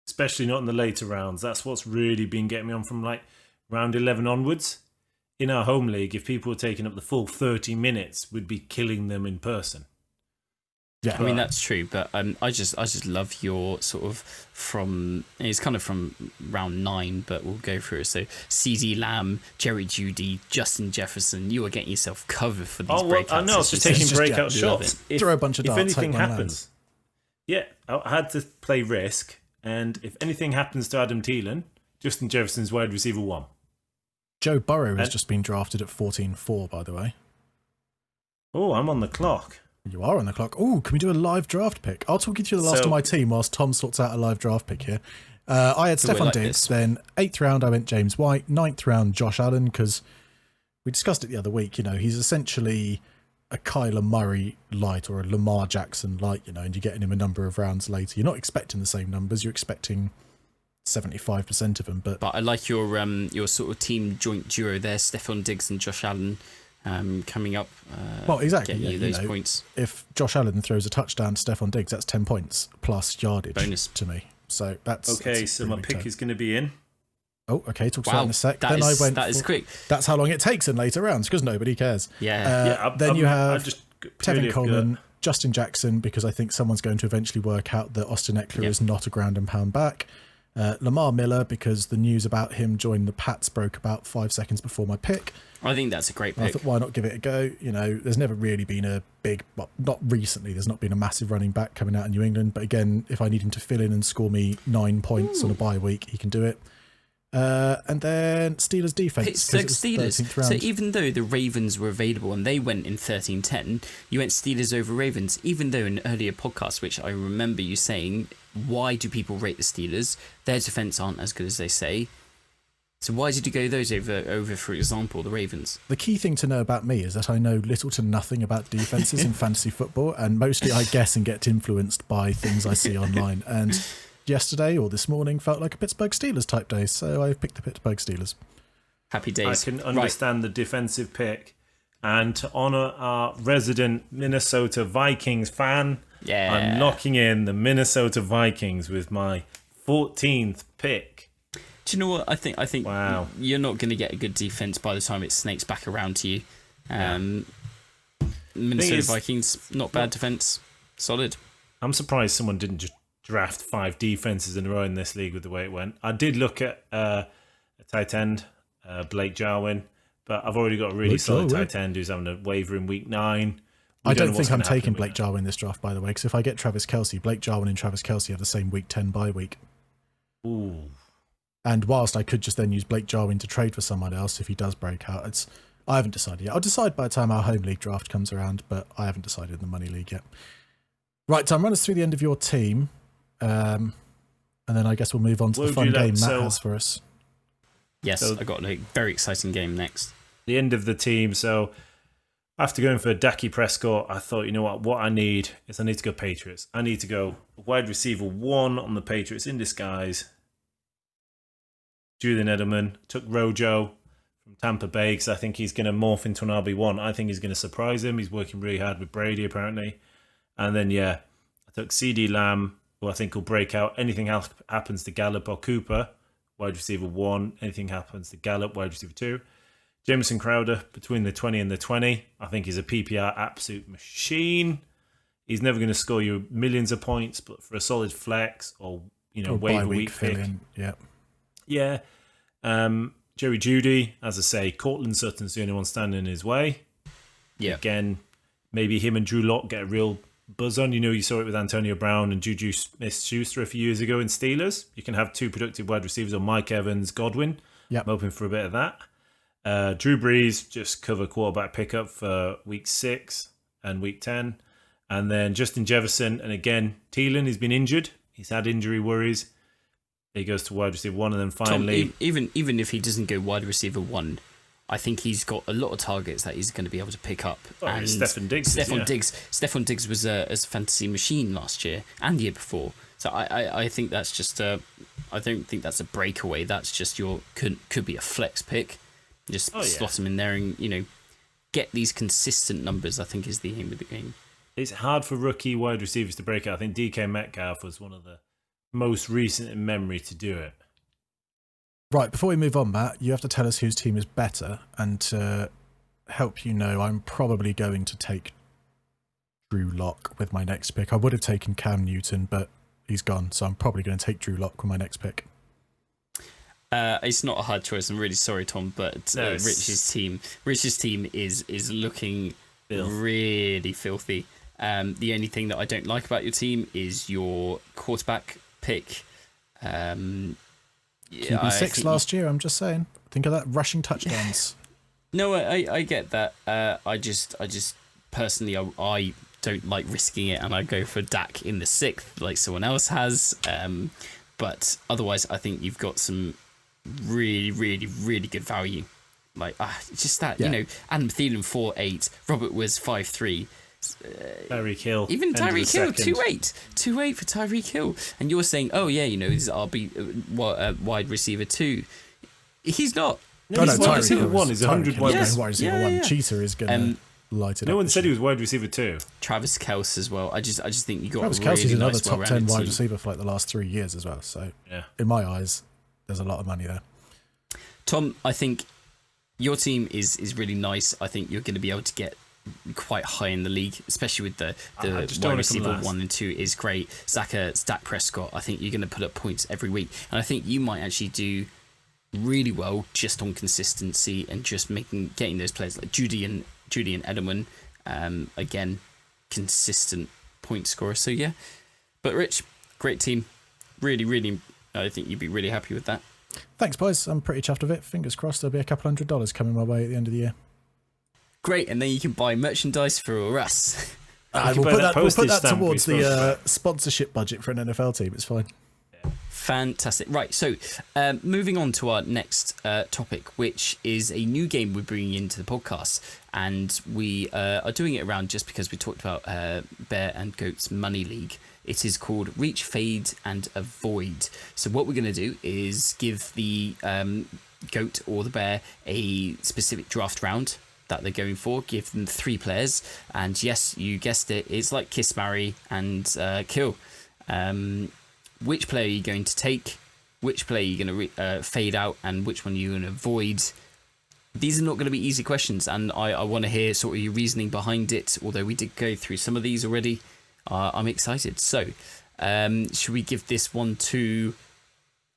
Especially not in the later rounds. That's what's really been getting me on from like round 11 onwards. In our home league, if people were taking up the full 30 minutes, we'd be killing them in person. Yeah, I mean that's true, but I just love your sort of it's kind of from round 9, but we'll go through it. So CD Lamb, Jerry Jeudy, Justin Jefferson, you are getting yourself covered for these breakouts. I know, it's just taking breakout shots. Throw a bunch of darts. If anything happens, I had to play risk, and if anything happens to Adam Thielen, Justin Jefferson's wide receiver 1. Joe Burrow has just been drafted at 14-4, by the way. Oh, I'm on the clock. You are on the clock. Oh, can we do a live draft pick? I'll talk you through the last of my team whilst Tom sorts out a live draft pick here. I had Stephon Diggs, then 8th round I went James White, 9th round Josh Allen, because we discussed it the other week. He's essentially a Kyler Murray light or a Lamar Jackson light, and you're getting him a number of rounds later. You're not expecting the same numbers. You're expecting 75% of them. But I like your sort of team joint duo there, Stephon Diggs and Josh Allen, coming up. Well, exactly. Getting Yeah, you those points. If Josh Allen throws a touchdown to Stephon Diggs, that's 10 points plus yardage Bonus to me. So that's Okay, that's so my pick is going to be in. Oh, okay. Talk about that in a sec. That is quick. That's how long it takes in later rounds because nobody cares. Yeah. Then you have just Tevin Coleman, Justin Jackson, because I think someone's going to eventually work out that Austin Eckler is not a ground and pound back. Lamar Miller, because the news about him joining the Pats broke about 5 seconds before my pick. I think that's a great pick. I thought, why not give it a go? You know, there's never really been a big, well, not recently, there's not been a massive running back coming out in New England. But again, if I need him to fill in and score me 9 points on a bye week, he can do it. And then Steelers defense. Pittsburgh Steelers. So even though the Ravens were available and they went in 13-10, you went Steelers over Ravens, even though in earlier podcasts, which I remember you saying, why do people rate the Steelers? Their defense aren't as good as they say. So why did you go those over, for example, the Ravens? The key thing to know about me is that I know little to nothing about defenses in fantasy football, and mostly I guess and get influenced by things I see online. And yesterday or this morning felt like a Pittsburgh Steelers type day, so I picked the Pittsburgh Steelers. Happy days. I can understand the defensive pick. And to honour our resident Minnesota Vikings fan, I'm locking in the Minnesota Vikings with my 14th pick. Do you know what? I think Wow. You're not going to get a good defense by the time it snakes back around to you. Minnesota Vikings, not bad defense, solid. I'm surprised someone didn't just draft 5 defenses in a row in this league with the way it went. I did look at a tight end, Blake Jarwin, but I've already got a really solid tight end who's having a waiver in week 9. I don't think I'm taking Blake Jarwin this draft, by the way, because if I get Travis Kelce, Blake Jarwin and Travis Kelce have the same week 10 bye week. Ooh. And whilst I could just then use Blake Jarwin to trade for someone else if he does break out, I haven't decided yet. I'll decide by the time our home league draft comes around, but I haven't decided in the money league yet. Right, Tom, run us through the end of your team, and then I guess we'll move on to the fun game Matt has for us. Yes, I got a very exciting game next. The end of the team. So after going for Dak Prescott, I thought, you know what I need to go Patriots. I need to go wide receiver 1 on the Patriots in disguise. Julian Edelman. Took Rojo from Tampa Bay because I think he's going to morph into an RB1. I think he's going to surprise him. He's working really hard with Brady, apparently. And then, I took CD Lamb, who I think will break out. Anything else happens to Gallup or Cooper, wide receiver 1. Anything happens to Gallup, wide receiver 2. Jamison Crowder, between the 20 and the 20. I think he's a PPR absolute machine. He's never going to score you millions of points, but for a solid flex or waiver week pick. Yeah. Jerry Jeudy, as I say, Cortland Sutton's the only one standing in his way. Yeah. Again, maybe him and Drew Lock get a real buzz on. You saw it with Antonio Brown and Juju Smith-Schuster a few years ago in Steelers. You can have 2 productive wide receivers on Mike Evans, Godwin. Yep. I'm hoping for a bit of that. Drew Brees, just cover quarterback pickup for week 6 and week 10. And then Justin Jefferson. And again, Thielen, he's been injured. He's had injury worries. He goes to wide receiver 1, and then finally... Tom, even if he doesn't go wide receiver 1, I think he's got a lot of targets that he's going to be able to pick up. And Stephon Diggs. Stephon Diggs was a fantasy machine last year and the year before. So I think that's just I don't think that's a breakaway. That's just could be a flex pick. Just slot him in there and get these consistent numbers. I think is the aim of the game. It's hard for rookie wide receivers to break out. I think DK Metcalf was one of the most recent in memory to do it. Right, before we move on, Matt, you have to tell us whose team is better, and to help I'm probably going to take Drew Lock with my next pick. I would have taken Cam Newton, but he's gone, so I'm probably going to take Drew Lock with my next pick. It's not a hard choice. I'm really sorry, Tom, but Rich's team is looking really filthy. The only thing that I don't like about your team is your quarterback pick. QB6 last year, I'm just saying. Think of that, rushing touchdowns. No, I get that. I just personally, I don't like risking it, and I go for Dak in the 6th, like someone else has. But otherwise, I think you've got some really, really, really good value. Like just that, Adam Thielen 4.8, Robert was 5.3. Tyreek Hill. Even end of the Tyreek Hill, second. 2-8 for Tyreek Hill. And you're saying, oh yeah, this is RB wide receiver 2. He's not. No, no, he's wide Tyreek receiver Hill 1. is- He's 100 Tyreek wide Hill is receiver. wide receiver 1. Cheetah is going to light it up. No one this said he year. was wide receiver 2. Travis Kelce as well. I just think you got Travis a Kelce's really another nice, top 10 well-rounded wide team. receiver for like the last 3 years as well. So Yeah. in my eyes, there's a lot of money there. Tom, I think your team is really nice. I think you're going to be able to get quite high in the league, especially with the I just don't wide wanna come receiver last. 1 and 2 is great. Dak Prescott, I think you're going to put up points every week. And I think you might actually do really well just on consistency and just getting those players like Judy and Edelman, again, consistent point scorer. So yeah, but Rich, great team. Really, I think you'd be really happy with that. Thanks, boys. I'm pretty chuffed with it. Fingers crossed there'll be a couple $100 coming my way at the end of the year. Great, and then you can buy merchandise for us. can We'll buy put that that postage stamp towards we spoke the about. sponsorship budget for an NFL team. It's fine. Fantastic. Right, so moving on to our next topic, which is a new game we're bringing into the podcast. And we are doing it around just because we talked about Bear and Goat's Money League. It is called Reach, Fade and Avoid. So what we're going to do is give the Goat or the Bear a specific draft round that they're going for, give them 3 players. And yes, you guessed it, it's like Kiss, Marry and Kill. Which player are you going to take? Which player are you going to fade out? And which one are you going to avoid? These are not going to be easy questions, and I want to hear sort of your reasoning behind it, although we did go through some of these already. I'm excited. So, should we give this one to,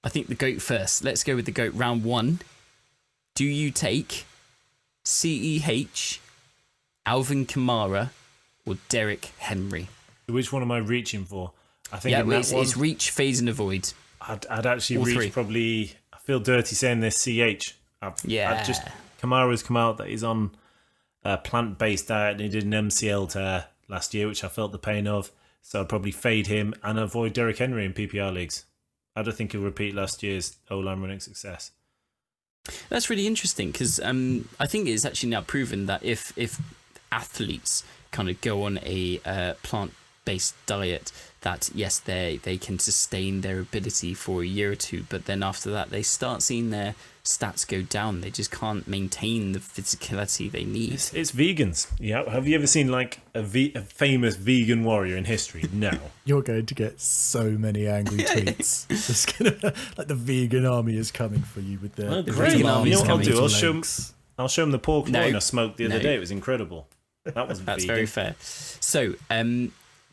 I think, the Goat first? Let's go with the Goat. Round 1. Do you take CEH, Alvin Kamara, or Derek Henry? Which one am I reaching for? I think Yeah, in that it's one, Reach, Phase and Avoid. I'd actually all reach 3. probably. I feel dirty saying this. CH. Yeah. Kamara's come out that he's on a plant-based diet and he did an MCL tear last year, which I felt the pain of. So I'd probably fade him and avoid Derrick Henry in PPR leagues. I don't think he'll repeat last year's O-line running success. That's really interesting because I think it's actually now proven that if athletes kind of go on a plant-based diet, that yes, they can sustain their ability for a year or 2, but then after that they start seeing their stats go down. They just can't maintain the physicality they need. It's vegans. Yeah. Have you ever seen like a famous vegan warrior in history? No. You're going to get so many angry tweets. It's gonna, like the vegan army is coming for you with their Oh, The great. vegan You army's know what I'll coming do? to I'll show him the pork No. loin I smoked the other No. day. It was incredible. That was That's vegan. very fair. So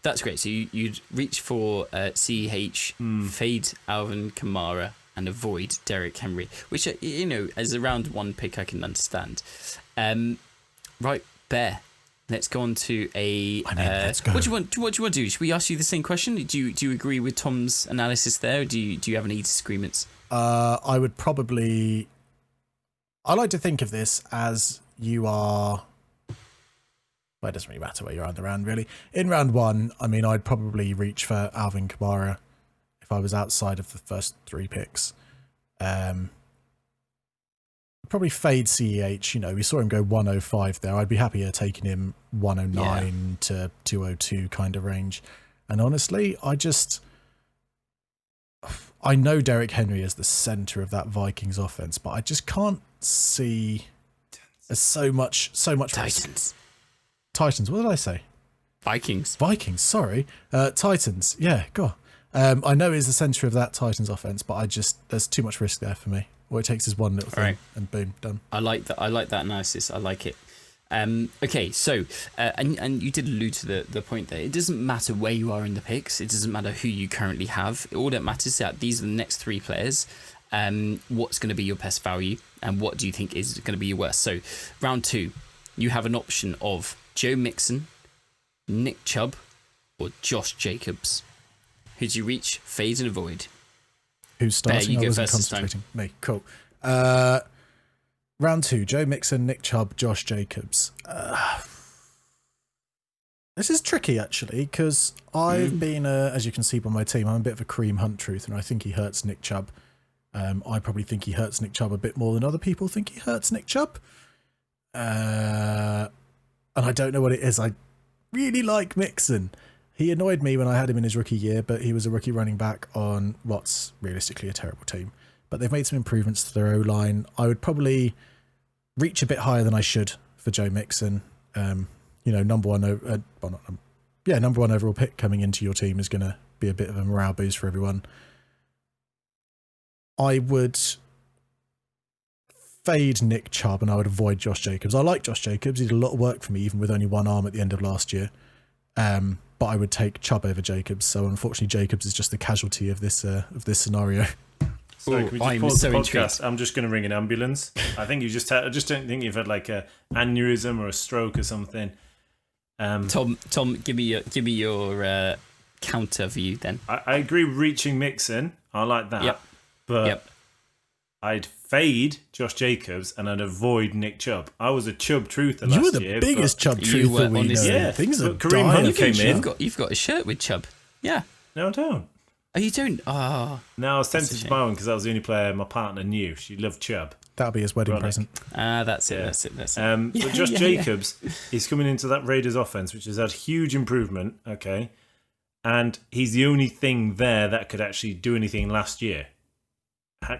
that's great. So you'd reach for CH, fade Alvin Kamara, and avoid Derrick Henry, which as a round 1 pick I can understand. Right, Bear. Let's go on to a. let's go. What do you want? What do you want to do? Should we ask you the same question? Do you agree with Tom's analysis there? Or do you have any disagreements? I would probably. I like to think of this as you are. Well, it doesn't really matter where you are in the round, really. In round 1, I mean, I'd probably reach for Alvin Kamara if I was outside of the first 3 picks. Probably fade CEH. We saw him go 105 there. I'd be happier taking him 109 to 202 kind of range. And honestly, I know Derrick Henry is the center of that Vikings offense, but I just can't see there's so much risk. Titans. What did I say? Vikings. Sorry. Titans. Yeah, go on. I know he's the center of that Titans offense, but there's too much risk there for me. All it takes is one little thing, Right. and boom, done. I like that. I like that analysis. I like it. Okay, so and you did allude to the point there. It doesn't matter where you are in the picks. It doesn't matter who you currently have. All that matters is that these are the next 3 players. What's going to be your best value, and what do you think is going to be your worst? So, round 2, you have an option of Joe Mixon, Nick Chubb, or Josh Jacobs. Who do you reach, fade, and avoid? Who's starting? you I go wasn't first this time. concentrating. Me. Cool. Round 2, Joe Mixon, Nick Chubb, Josh Jacobs. This is tricky, actually, because I've been, as you can see by my team, I'm a bit of a cream hunt truth, and I think he hurts Nick Chubb. I probably think he hurts Nick Chubb a bit more than other people think he hurts Nick Chubb. And I don't know what it is. really like Mixon. He annoyed me when I had him in his rookie year, but he was a rookie running back on what's realistically a terrible team. But they've made some improvements to their O-line. I would probably reach a bit higher than I should for Joe Mixon. Number one overall pick coming into your team is going to be a bit of a morale boost for everyone. I would fade Nick Chubb and I would avoid Josh Jacobs. I like Josh Jacobs. He did a lot of work for me, even with only one arm at the end of last year. But I would take Chubb over Jacobs. So unfortunately, Jacobs is just the casualty of this scenario. So can we just pause the podcast? I'm just going to ring an ambulance. I think you just I just don't think you've had like a aneurysm or a stroke or something. Tom, give me your counter view then. I agree with reaching Mixon. I like that. Yep. But I'd fade Josh Jacobs and I'd avoid Nick Chubb. I was a Chubb truther last year. You were the biggest Chubb truther we know. Yeah. Things are Kareem Hunt came in. You've got a shirt with Chubb. Yeah. No, I don't. Oh, you don't? Oh. No, I was tempted to buy one because that was the only player my partner knew. She loved Chubb. That'll be his wedding present. That's it. That's it. But Josh Jacobs is coming into that Raiders offense, which has had huge improvement. Okay. And he's the only thing there that could actually do anything last year.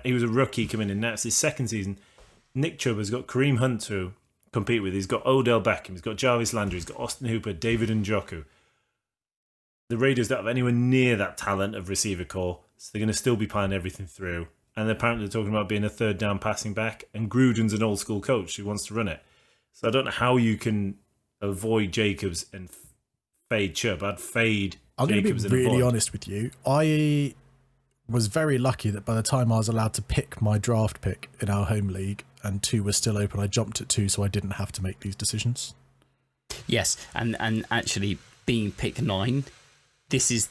He was a rookie coming in. Now it's his second season. Nick Chubb has got Kareem Hunt to compete with. He's got Odell Beckham. He's got Jarvis Landry. He's got Austin Hooper, David Njoku. The Raiders don't have anywhere near that talent of receiver core, so they're going to still be playing everything through. And they're apparently talking about being a third down passing back, and Gruden's an old school coach who wants to run it. So I don't know how you can avoid Jacobs and fade Chubb. I'd fade Jacobs and avoid. I'm going to be really honest with you. I was very lucky that by the time I was allowed to pick my draft pick in our home league and 2 was still open, I jumped at 2 so I didn't have to make these decisions. And actually being pick 9, this is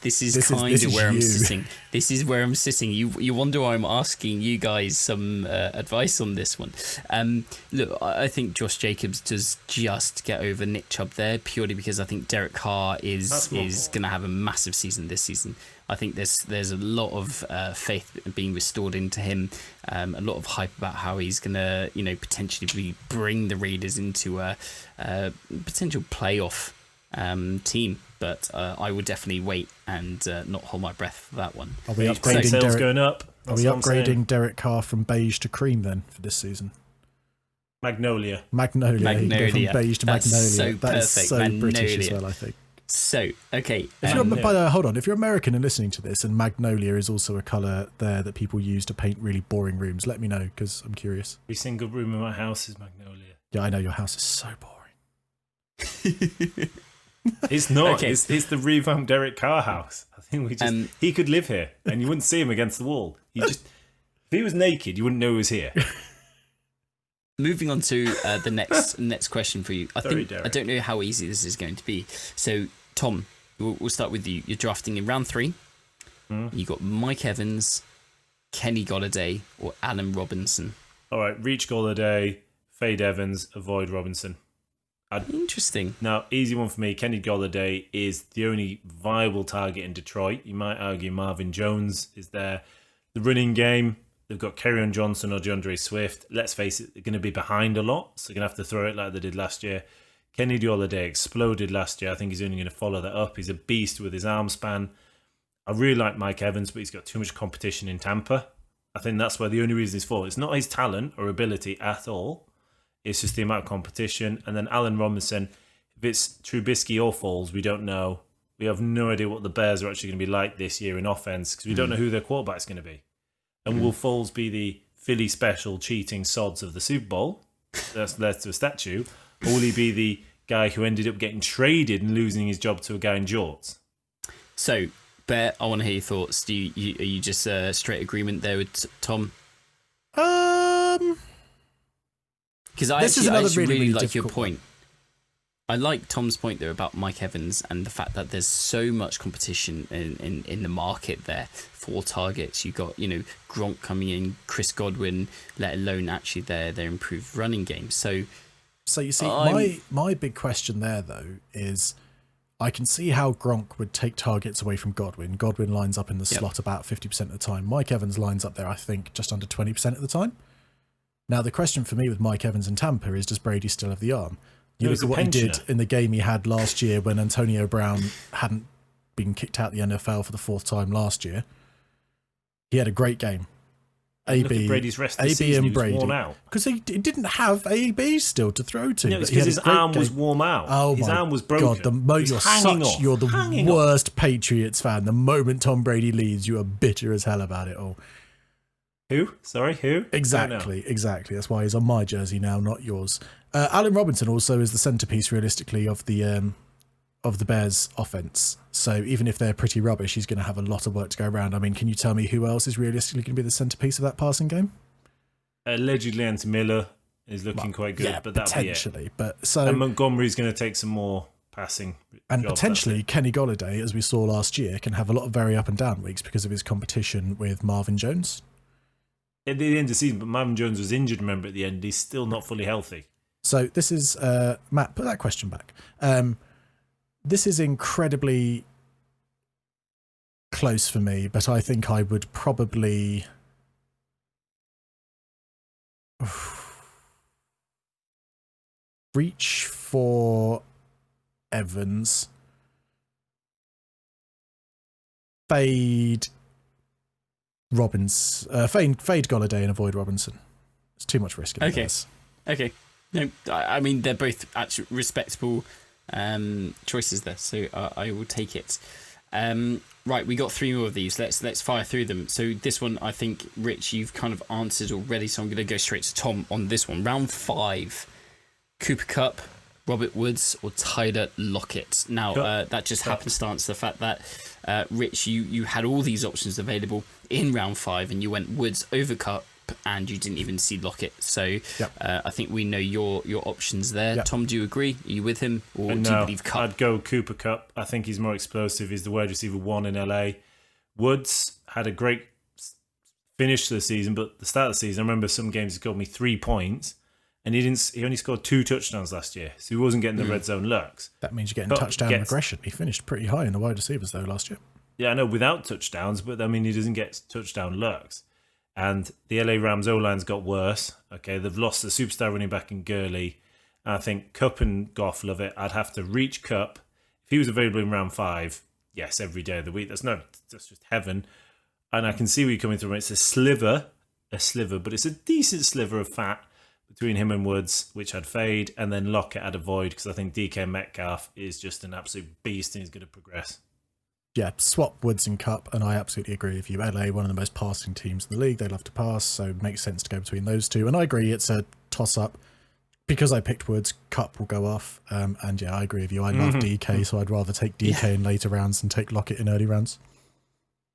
kind of where I'm sitting. This is where I'm sitting. You wonder why I'm asking you guys some advice on this one. Look, I think Josh Jacobs does just get over Nick Chubb there purely because I think Derek Carr is going to have a massive season this season. I think there's a lot of faith being restored into him, a lot of hype about how he's going to potentially bring the Raiders into a potential playoff team. But I would definitely wait and not hold my breath for that one. Are we upgrading Derek, going up? Are we upgrading Derek Carr from beige to cream then for this season? Magnolia. You go from beige to Magnolia. So that is perfect. so Magnolia. British as well, I think. So, okay. Hold on. If you're American and listening to this, and magnolia is also a colour there that people use to paint really boring rooms, let me know because I'm curious. Every single room in my house is magnolia. Yeah, I know your house is so boring. It's not. Okay. It's the revamped Derek Carr house. I think he could live here, and you wouldn't see him against the wall. If he was naked, you wouldn't know he was here. Moving on to the next question for you. I don't know how easy this is going to be. So, Tom, we'll start with you. You're drafting in round 3. You got Mike Evans, Kenny Golladay, or Allen Robinson. All right, reach Golladay, fade Evans, avoid Robinson. Interesting. Now, easy one for me. Kenny Golladay is the only viable target in Detroit. You might argue Marvin Jones is there. The running game, they've got Kerryon Johnson or DeAndre Swift. Let's face it, they're going to be behind a lot, so they're going to have to throw it like they did last year. Kenny Golladay exploded last year. I think he's only going to follow that up. He's a beast with his arm span. I really like Mike Evans, but he's got too much competition in Tampa. I think that's where the only reason he's for. It's not his talent or ability at all. It's just the amount of competition. And then Allen Robinson, if it's Trubisky or Foles, we don't know. We have no idea what the Bears are actually going to be like this year in offense because we don't know who their quarterback's going to be. And will Foles be the Philly special cheating sods of the Super Bowl? That's led to a statue. Or will he be the guy who ended up getting traded and losing his job to a guy in jorts? So, Bear, I want to hear your thoughts. Are you just straight agreement there with Tom? Because I actually really like your point. I like Tom's point there about Mike Evans and the fact that there's so much competition in the market there for targets. You got Gronk coming in, Chris Godwin, let alone actually their improved running game. So you see, my big question there though is I can see how Gronk would take targets away from Godwin. Godwin lines up in the slot about 50% of the time. Mike Evans lines up there, I think, just under 20% of the time. Now, the question for me with Mike Evans and Tampa is, does Brady still have the arm? You No, look he's at a what he did pensioner. in the game he had last year when Antonio Brown hadn't been kicked out of the NFL for the 4th time last year. He had a great game. Look at Brady's rest of the season. He was worn out. Because he didn't have AB still to throw to. No, it's but he because had a his great arm was game. worn out. Oh his my arm was broken. God, you're the Hanging worst Patriots fan. The moment Tom Brady leaves, you are bitter as hell about it all. Who? Sorry, who? Exactly. That's why he's on my jersey now, not yours. Allen Robinson also is the centerpiece, realistically, of the Bears' offense. So even if they're pretty rubbish, he's going to have a lot of work to go around. I mean, can you tell me who else is realistically going to be the centerpiece of that passing game? Allegedly, Anthony Miller is looking quite good, Yeah, but that'll be it. potentially. But so And Montgomery's going to take some more passing. and jobs, potentially Kenny Golladay, as we saw last year, can have a lot of very up and down weeks because of his competition with Marvin Jones. at the end of the season, but Marvin Jones was injured, remember, at the end. He's still not fully healthy. So this is, Matt, put that question back. This is incredibly close for me, but I think I would probably... reach for Evans, fade Golladay and avoid Robinson. It's too much risk. Okay. Okay. No, I mean, they're both actually respectable choices there, so I will take it. Right, we got 3 more of these. Let's fire through them. So this one, I think, Rich, you've kind of answered already, so I'm going to go straight to Tom on this one. Round 5, Cooper Kupp, Robert Woods, or Tyler Lockett. Now, that just happenstance the fact that, Rich, you had all these options available in round 5, and you went Woods over Kupp, and you didn't even see Lockett. So I think we know your options there. Yep. Tom, do you agree? Are you with him, or do you No, believe Kupp? I'd go Cooper Kupp. I think he's more explosive. He's the wide receiver 1 in LA. Woods had a great finish to the season, but the start of the season, I remember some games he scored me 3 points, and he only scored 2 touchdowns last year, so he wasn't getting the red zone looks. That means you're getting But touchdown regression. He finished pretty high in the wide receivers, though, last year. Yeah, I know, without touchdowns, but I mean, he doesn't get touchdown looks. And the LA Rams O-line's got worse. Okay, they've lost the superstar running back in Gurley. And I think Kupp and Goff love it. I'd have to reach Kupp. If he was available in round 5, yes, every day of the week. That's just heaven. And I can see where you're coming from. It's a sliver, but it's a decent sliver of fat between him and Woods, which I'd fade, and then Lockett I'd avoid, because I think DK Metcalf is just an absolute beast and he's going to progress. Yeah, swap Woods and Kupp, and I absolutely agree with you. LA, one of the most passing teams in the league. They love to pass, so it makes sense to go between those two. And I agree, it's a toss-up. Because I picked Woods, Kupp will go off. And yeah, I agree with you. I love DK, so I'd rather take DK in later rounds than take Lockett in early rounds.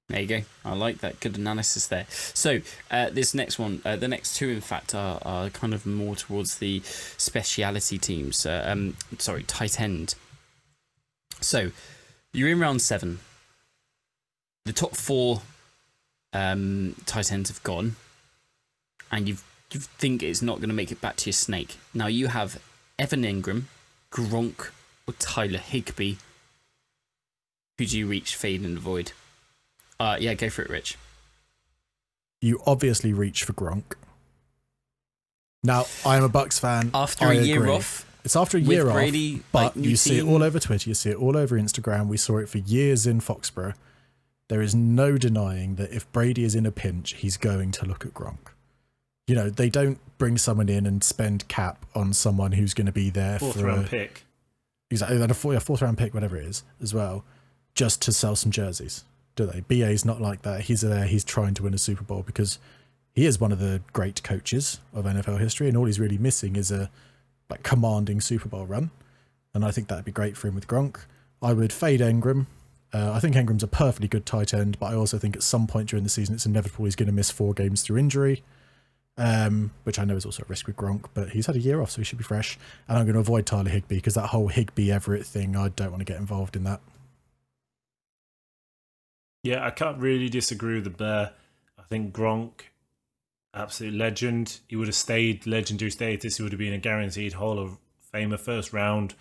There you go. I like that. Good analysis there. So this next one, the next 2, in fact, are kind of more towards the speciality teams. Tight end. So you're in round 7. The top 4 tight ends have gone, and you think it's not going to make it back to your snake. Now you have Evan Ingram, Gronk, or Tyler Higbee. Who do you reach, fade, and avoid? Yeah, go for it, Rich. You obviously reach for Gronk. Now, I am a Bucks fan. After a year off. It's after a year off, Brady, but new you see it team. all over Twitter, you see it all over Instagram. We saw it for years in Foxborough. There is no denying that if Brady is in a pinch, he's going to look at Gronk. You know, they don't bring someone in and spend cap on someone who's going to be there Fourth for round pick. Exactly, a 4th round pick, whatever it is, as well, just to sell some jerseys, do they? BA's not like that. He's there, he's trying to win a Super Bowl because he is one of the great coaches of NFL history, and all he's really missing is a commanding Super Bowl run. And I think that'd be great for him with Gronk. I would fade Ingram. I think Ingram's a perfectly good tight end, but I also think at some point during the season it's inevitable he's going to miss 4 games through injury, which I know is also a risk with Gronk, but he's had a year off, so he should be fresh. And I'm going to avoid Tyler Higbee because that whole Higbee-Everett thing, I don't want to get involved in that. Yeah, I can't really disagree with the Bear. I think Gronk, absolute legend. He would have stayed legendary status. He would have been a guaranteed Hall of Famer first round,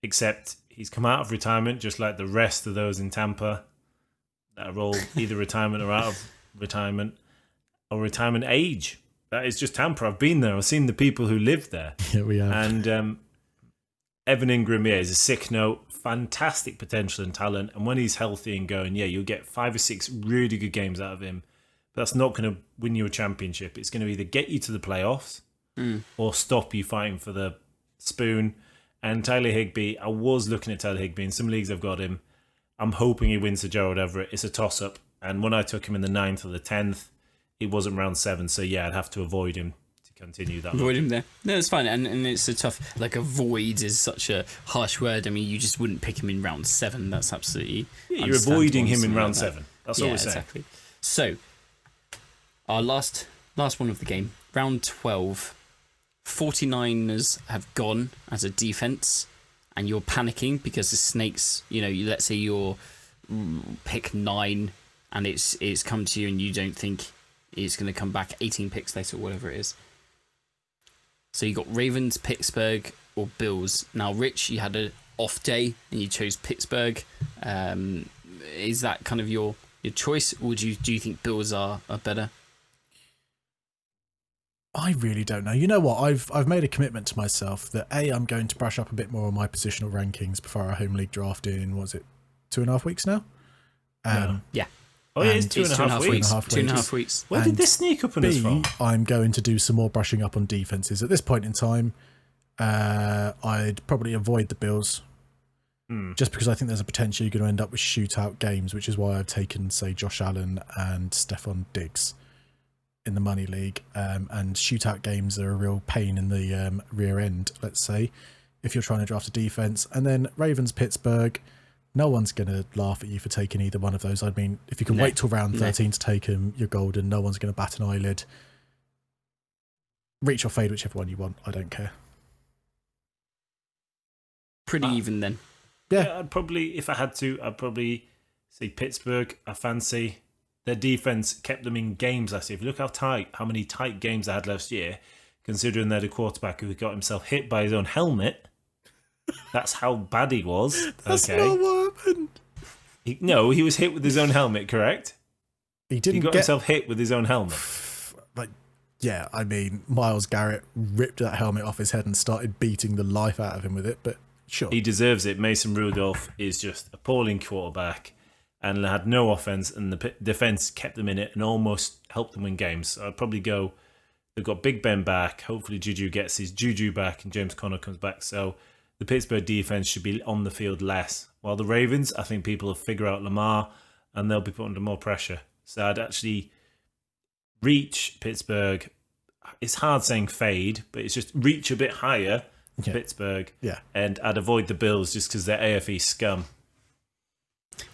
except he's come out of retirement just like the rest of those in Tampa that are all either retirement or out of retirement or retirement age. That is just Tampa. I've been there. I've seen the people who live there. Yeah, we have. And Evan Ingram, yeah, is a sick note, fantastic potential and talent. And when he's healthy and going, yeah, you'll get 5 or 6 really good games out of him. But that's not going to win you a championship. It's going to either get you to the playoffs or stop you fighting for the spoon. And Tyler Higbee, I was looking at Tyler Higbee. In some leagues I've got him. I'm hoping he wins to Gerald Everett. It's a toss-up. And when I took him in the 9th or the 10th, it wasn't round 7. So, yeah, I'd have to avoid him to continue that. Avoid him there. No, it's fine. And it's a tough... Like, avoid is such a harsh word. I mean, you just wouldn't pick him in round 7. That's absolutely... Yeah, you're avoiding him in round 7. That's all we're saying. Exactly. So, our last one of the game. Round 12. 49ers have gone as a defense, and you're panicking because the Snakes, let's say you're pick 9 and it's come to you and you don't think it's going to come back 18 picks later or whatever it is. So you got Ravens, Pittsburgh or Bills. Now, Rich, you had an off day and you chose Pittsburgh. Is that kind of your choice, or do you think Bills are better? I really don't know. You know what? I've made a commitment to myself that I'm going to brush up a bit more on my positional rankings before our home league draft in, was it 2.5 weeks now? Yeah. Oh, yeah, it's 2.5 weeks. 2.5 weeks. Where did this sneak up on us from? I'm going to do some more brushing up on defenses. At this point in time, I'd probably avoid the Bills. Just because I think there's a potential you're going to end up with shootout games, which is why I've taken, say, Josh Allen and Stephon Diggs in the money league, and shootout games are a real pain in the rear end, let's say, if you're trying to draft a defense. And then Ravens, Pittsburgh, no one's going to laugh at you for taking either one of those. I mean, if you can wait till round 13 to take them, you're golden. No one's going to bat an eyelid. Reach or fade, whichever one you want. I don't care. Pretty even then. Yeah, I'd probably, if I had to, I'd probably say Pittsburgh. I fancy their defense kept them in games last year. If you look how many tight games they had last year, considering they're the quarterback who got himself hit by his own helmet, that's how bad he was. That's not what happened. He was hit with his own helmet, correct? He got himself hit with his own helmet. Yeah, I mean, Myles Garrett ripped that helmet off his head and started beating the life out of him with it, but sure. He deserves it. Mason Rudolph is just appalling quarterback and had no offense, and the defense kept them in it and almost helped them win games. So I'd probably go, they've got Big Ben back. Hopefully Juju gets his Juju back and James Conner comes back. So the Pittsburgh defense should be on the field less. While the Ravens, I think people will figure out Lamar and they'll be put under more pressure. So I'd actually reach Pittsburgh. It's hard saying fade, but it's just reach a bit higher Pittsburgh. Yeah. And I'd avoid the Bills just because they're AFE scum.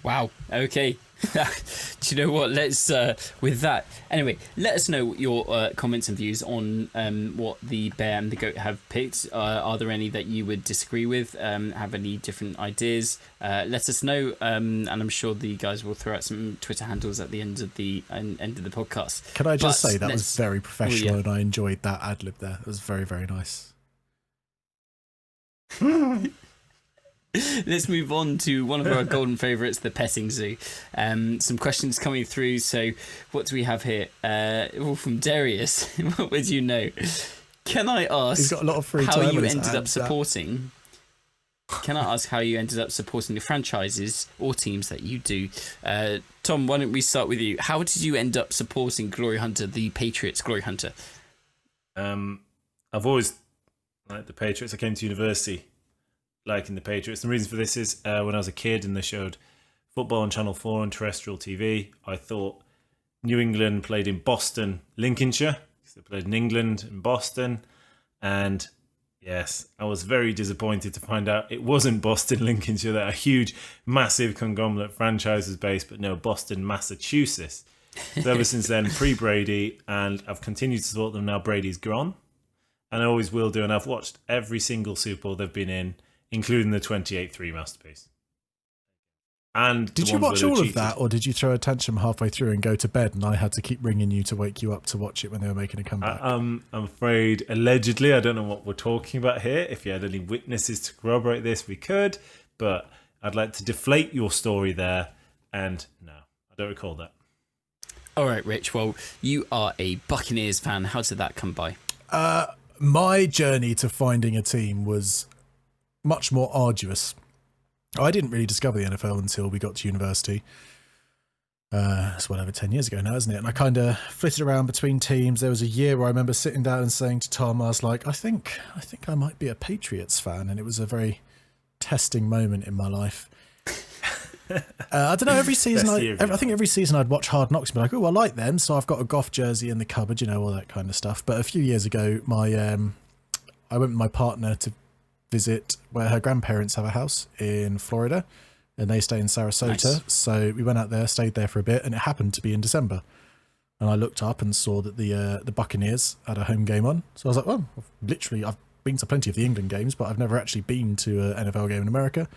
Wow. Okay. Do you know what? Let's with that. Anyway, let us know your comments and views on what the Bear and the Goat have picked. Are there any that you would disagree with? Have any different ideas? Let us know, and I'm sure the guys will throw out some Twitter handles at the end of the podcast. Can I just say that was very professional, and I enjoyed that ad lib there. It was very, very nice. Let's move on to one of our golden favourites, the petting zoo. Some questions coming through. So what do we have here? All from Darius. What would you know? Can I ask He's got a lot of free how time you on his ended up hands, supporting? Can I ask how you ended up supporting the franchises or teams that you do? Tom, why don't we start with you? How did you end up supporting Glory Hunter, the Patriots Glory Hunter? I've always liked the Patriots. I came to university liking the Patriots. The reason for this is when I was a kid and they showed football on Channel 4 on terrestrial TV, I thought New England played in Boston, Lincolnshire. They played in England and Boston. And yes, I was very disappointed to find out it wasn't Boston, Lincolnshire, that a huge, massive conglomerate franchise was based, but no, Boston, Massachusetts. So ever since then, pre-Brady, and I've continued to support them now Brady's gone. And I always will do, and I've watched every single Super Bowl they've been in, including the 28-3 masterpiece. And did you watch all of that, or did you throw a tantrum halfway through and go to bed, and I had to keep ringing you to wake you up to watch it when they were making a comeback? I'm afraid, allegedly, I don't know what we're talking about here. If you had any witnesses to corroborate this, we could. But I'd like to deflate your story there. And no, I don't recall that. All right, Rich. Well, you are a Buccaneers fan. How did that come by? My journey to finding a team was much more arduous. I didn't really discover the NFL until we got to university. It's well over 10 years ago now, isn't it? And I kind of flitted around between teams. There was a year where I remember sitting down and saying to Tom, I was like, I think I might be a Patriots fan. And it was a very testing moment in my life. I don't know, every season, I think every season I'd watch Hard Knocks and be like, oh, I like them, so I've got a Goff jersey in the cupboard, all that kind of stuff. But a few years ago, I went with my partner to visit where her grandparents have a house in Florida, and they stay in Sarasota. Nice. So we went out there, stayed there for a bit, and it happened to be in December. And I looked up and saw that the Buccaneers had a home game on. So I was like, well, I've been to plenty of the England games, but I've never actually been to an NFL game in America.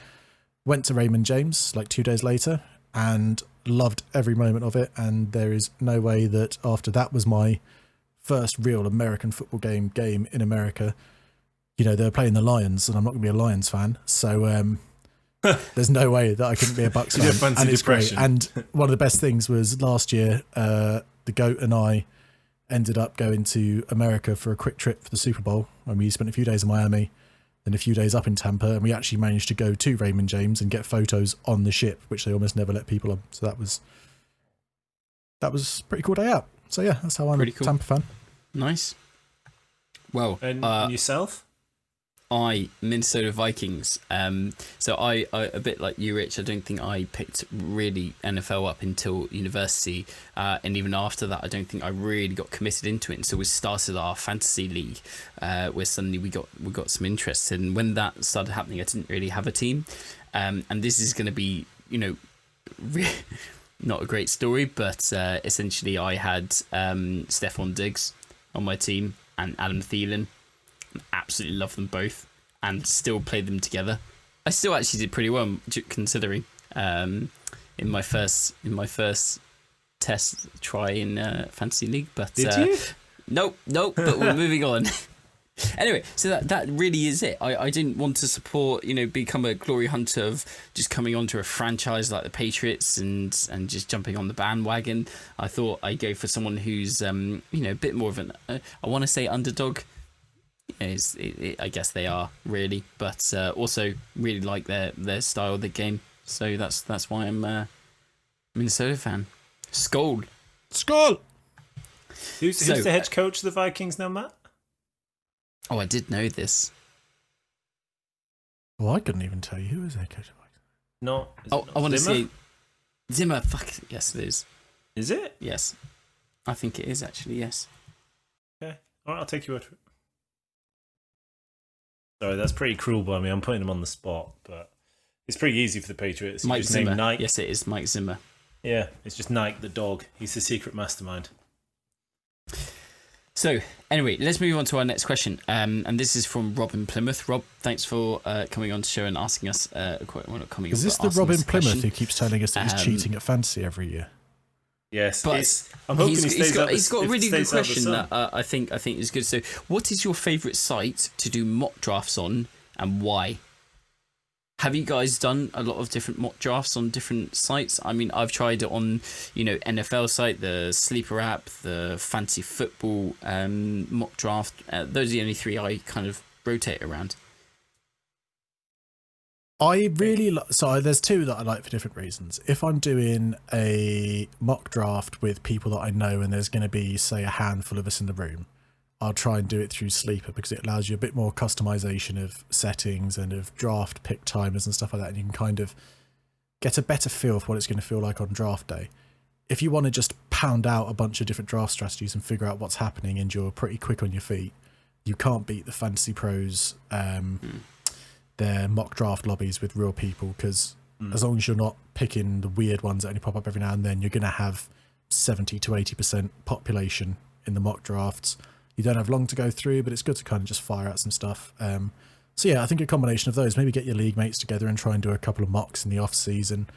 Went to Raymond James like 2 days later and loved every moment of it. And there is no way that after that was my first real American football game in America. They were playing the Lions, and I'm not going to be a Lions fan. So there's no way that I couldn't be a Bucs fan. And it's great. And one of the best things was last year, the GOAT and I ended up going to America for a quick trip for the Super Bowl. And we spent a few days in Miami, then a few days up in Tampa, and we actually managed to go to Raymond James and get photos on the ship, which they almost never let people on. So that was a pretty cool day out. So yeah, that's how I'm a Tampa fan. Nice. Well, and yourself? Minnesota Vikings. So I a bit like you, Rich, I don't think I picked really NFL up until university, and even after that I don't think I really got committed into it. And so we started our fantasy league, where suddenly we got some interest. And when that started happening, I didn't really have a team, and this is going to be not a great story, but essentially I had Stephon Diggs on my team and Adam Thielen. Absolutely love them both and still played them together. I still actually did pretty well considering in my first test try in fantasy league. But did you? Nope. But we're moving on. Anyway, so that really is it. I didn't want to support, become a glory hunter of just coming onto a franchise like the Patriots and just jumping on the bandwagon. I thought I'd go for someone who's a bit more of an I want to say underdog. I guess they are really, but also really like their style of the game. So that's why I'm a Minnesota fan. Skol. Who's the head coach of the Vikings now, Matt? Oh, I did know this. Well, I couldn't even tell you who is head coach of the Vikings. No. I want to say Zimmer. Fuck yes, it is. Is it? Yes, I think it is actually. Yes. Okay. All right, I'll take your word for it. Sorry, that's pretty cruel by me. I'm putting him on the spot, but it's pretty easy for the Patriots. Mike Zimmer. Nike. Yes, it is Mike Zimmer. Yeah, it's just Nike the dog. He's the secret mastermind. So, anyway, let's move on to our next question. And this is from Rob in Plymouth. Rob, thanks for coming on the show and asking us. Is this the Rob in Plymouth who keeps telling us that he's cheating at fantasy every year? Yes, but I'm hoping he's got a really good question that I think is good. So, what is your favourite site to do mock drafts on, and why? Have you guys done a lot of different mock drafts on different sites? I mean, I've tried it on, NFL site, the Sleeper app, the Fantasy Football mock draft. Those are the only three I kind of rotate around. I really so there's two that I like for different reasons. If I'm doing a mock draft with people that I know and there's going to be, say, a handful of us in the room, I'll try and do it through Sleeper because it allows you a bit more customization of settings and of draft pick timers and stuff like that. And you can kind of get a better feel for what it's going to feel like on draft day. If you want to just pound out a bunch of different draft strategies and figure out what's happening and you're pretty quick on your feet, you can't beat the Fantasy Pros their mock draft lobbies with real people, because as long as you're not picking the weird ones that only pop up every now and then, you're going to have 70 to 80% population in the mock drafts. You don't have long to go through, but it's good to kind of just fire out some stuff. So yeah, I think a combination of those, maybe get your league mates together and try and do a couple of mocks in the off season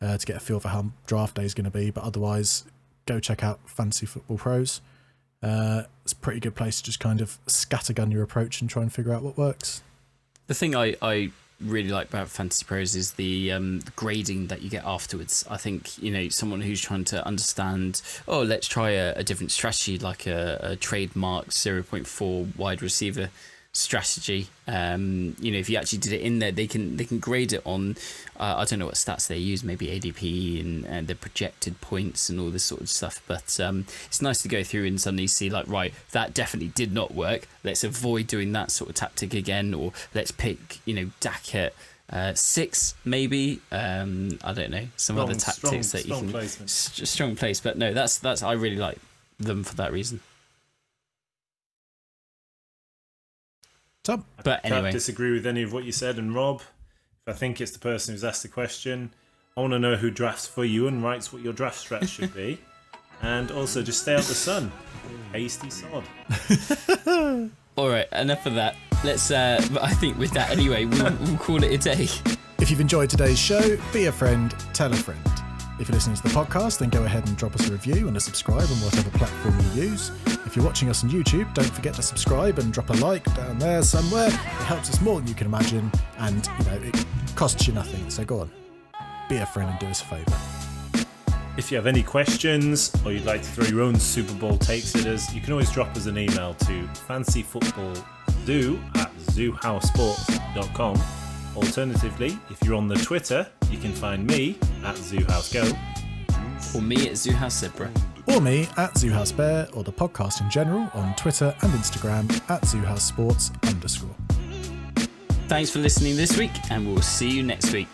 to get a feel for how draft day is going to be. But otherwise, go check out Fantasy Football Pros. It's a pretty good place to just kind of scattergun your approach and try and figure out what works. The thing I really like about Fantasy Pros is the grading that you get afterwards. I think, someone who's trying to understand, let's try a different strategy, like a trademark 0.4 wide receiver. strategy. If you actually did it in there, they can grade it on I don't know what stats they use, maybe ADP and the projected points and all this sort of stuff, but it's nice to go through and suddenly see like, right, that definitely did not work, let's avoid doing that sort of tactic again, or let's pick Dak at 6 maybe. I don't know, some other tactics that you can placement. Strong place, but no, that's I really like them for that reason. But anyway, I can't disagree with any of what you said. And Rob, if I think it's the person who's asked the question, I want to know who drafts for you and writes what your draft strat should be. And also, just stay out the sun. Hasty sod. All right, enough of that. Let's. I think with that anyway, we'll call it a day. If you've enjoyed today's show, be a friend, tell a friend. If you're listening to the podcast, then go ahead and drop us a review and a subscribe on whatever platform you use. If you're watching us on YouTube, don't forget to subscribe and drop a like down there somewhere. It helps us more than you can imagine, and it costs you nothing. So go on, be a friend and do us a favour. If you have any questions or you'd like to throw your own Super Bowl takes at us, you can always drop us an email to fancyfootballlzoo@zoohousesports.com. Alternatively, if you're on the Twitter, you can find me at ZooHouseGo. Or me at ZooHouseZebra. Or me at ZooHouseBear, or the podcast in general on Twitter and Instagram at ZooHouseSports_. Thanks for listening this week, and we'll see you next week.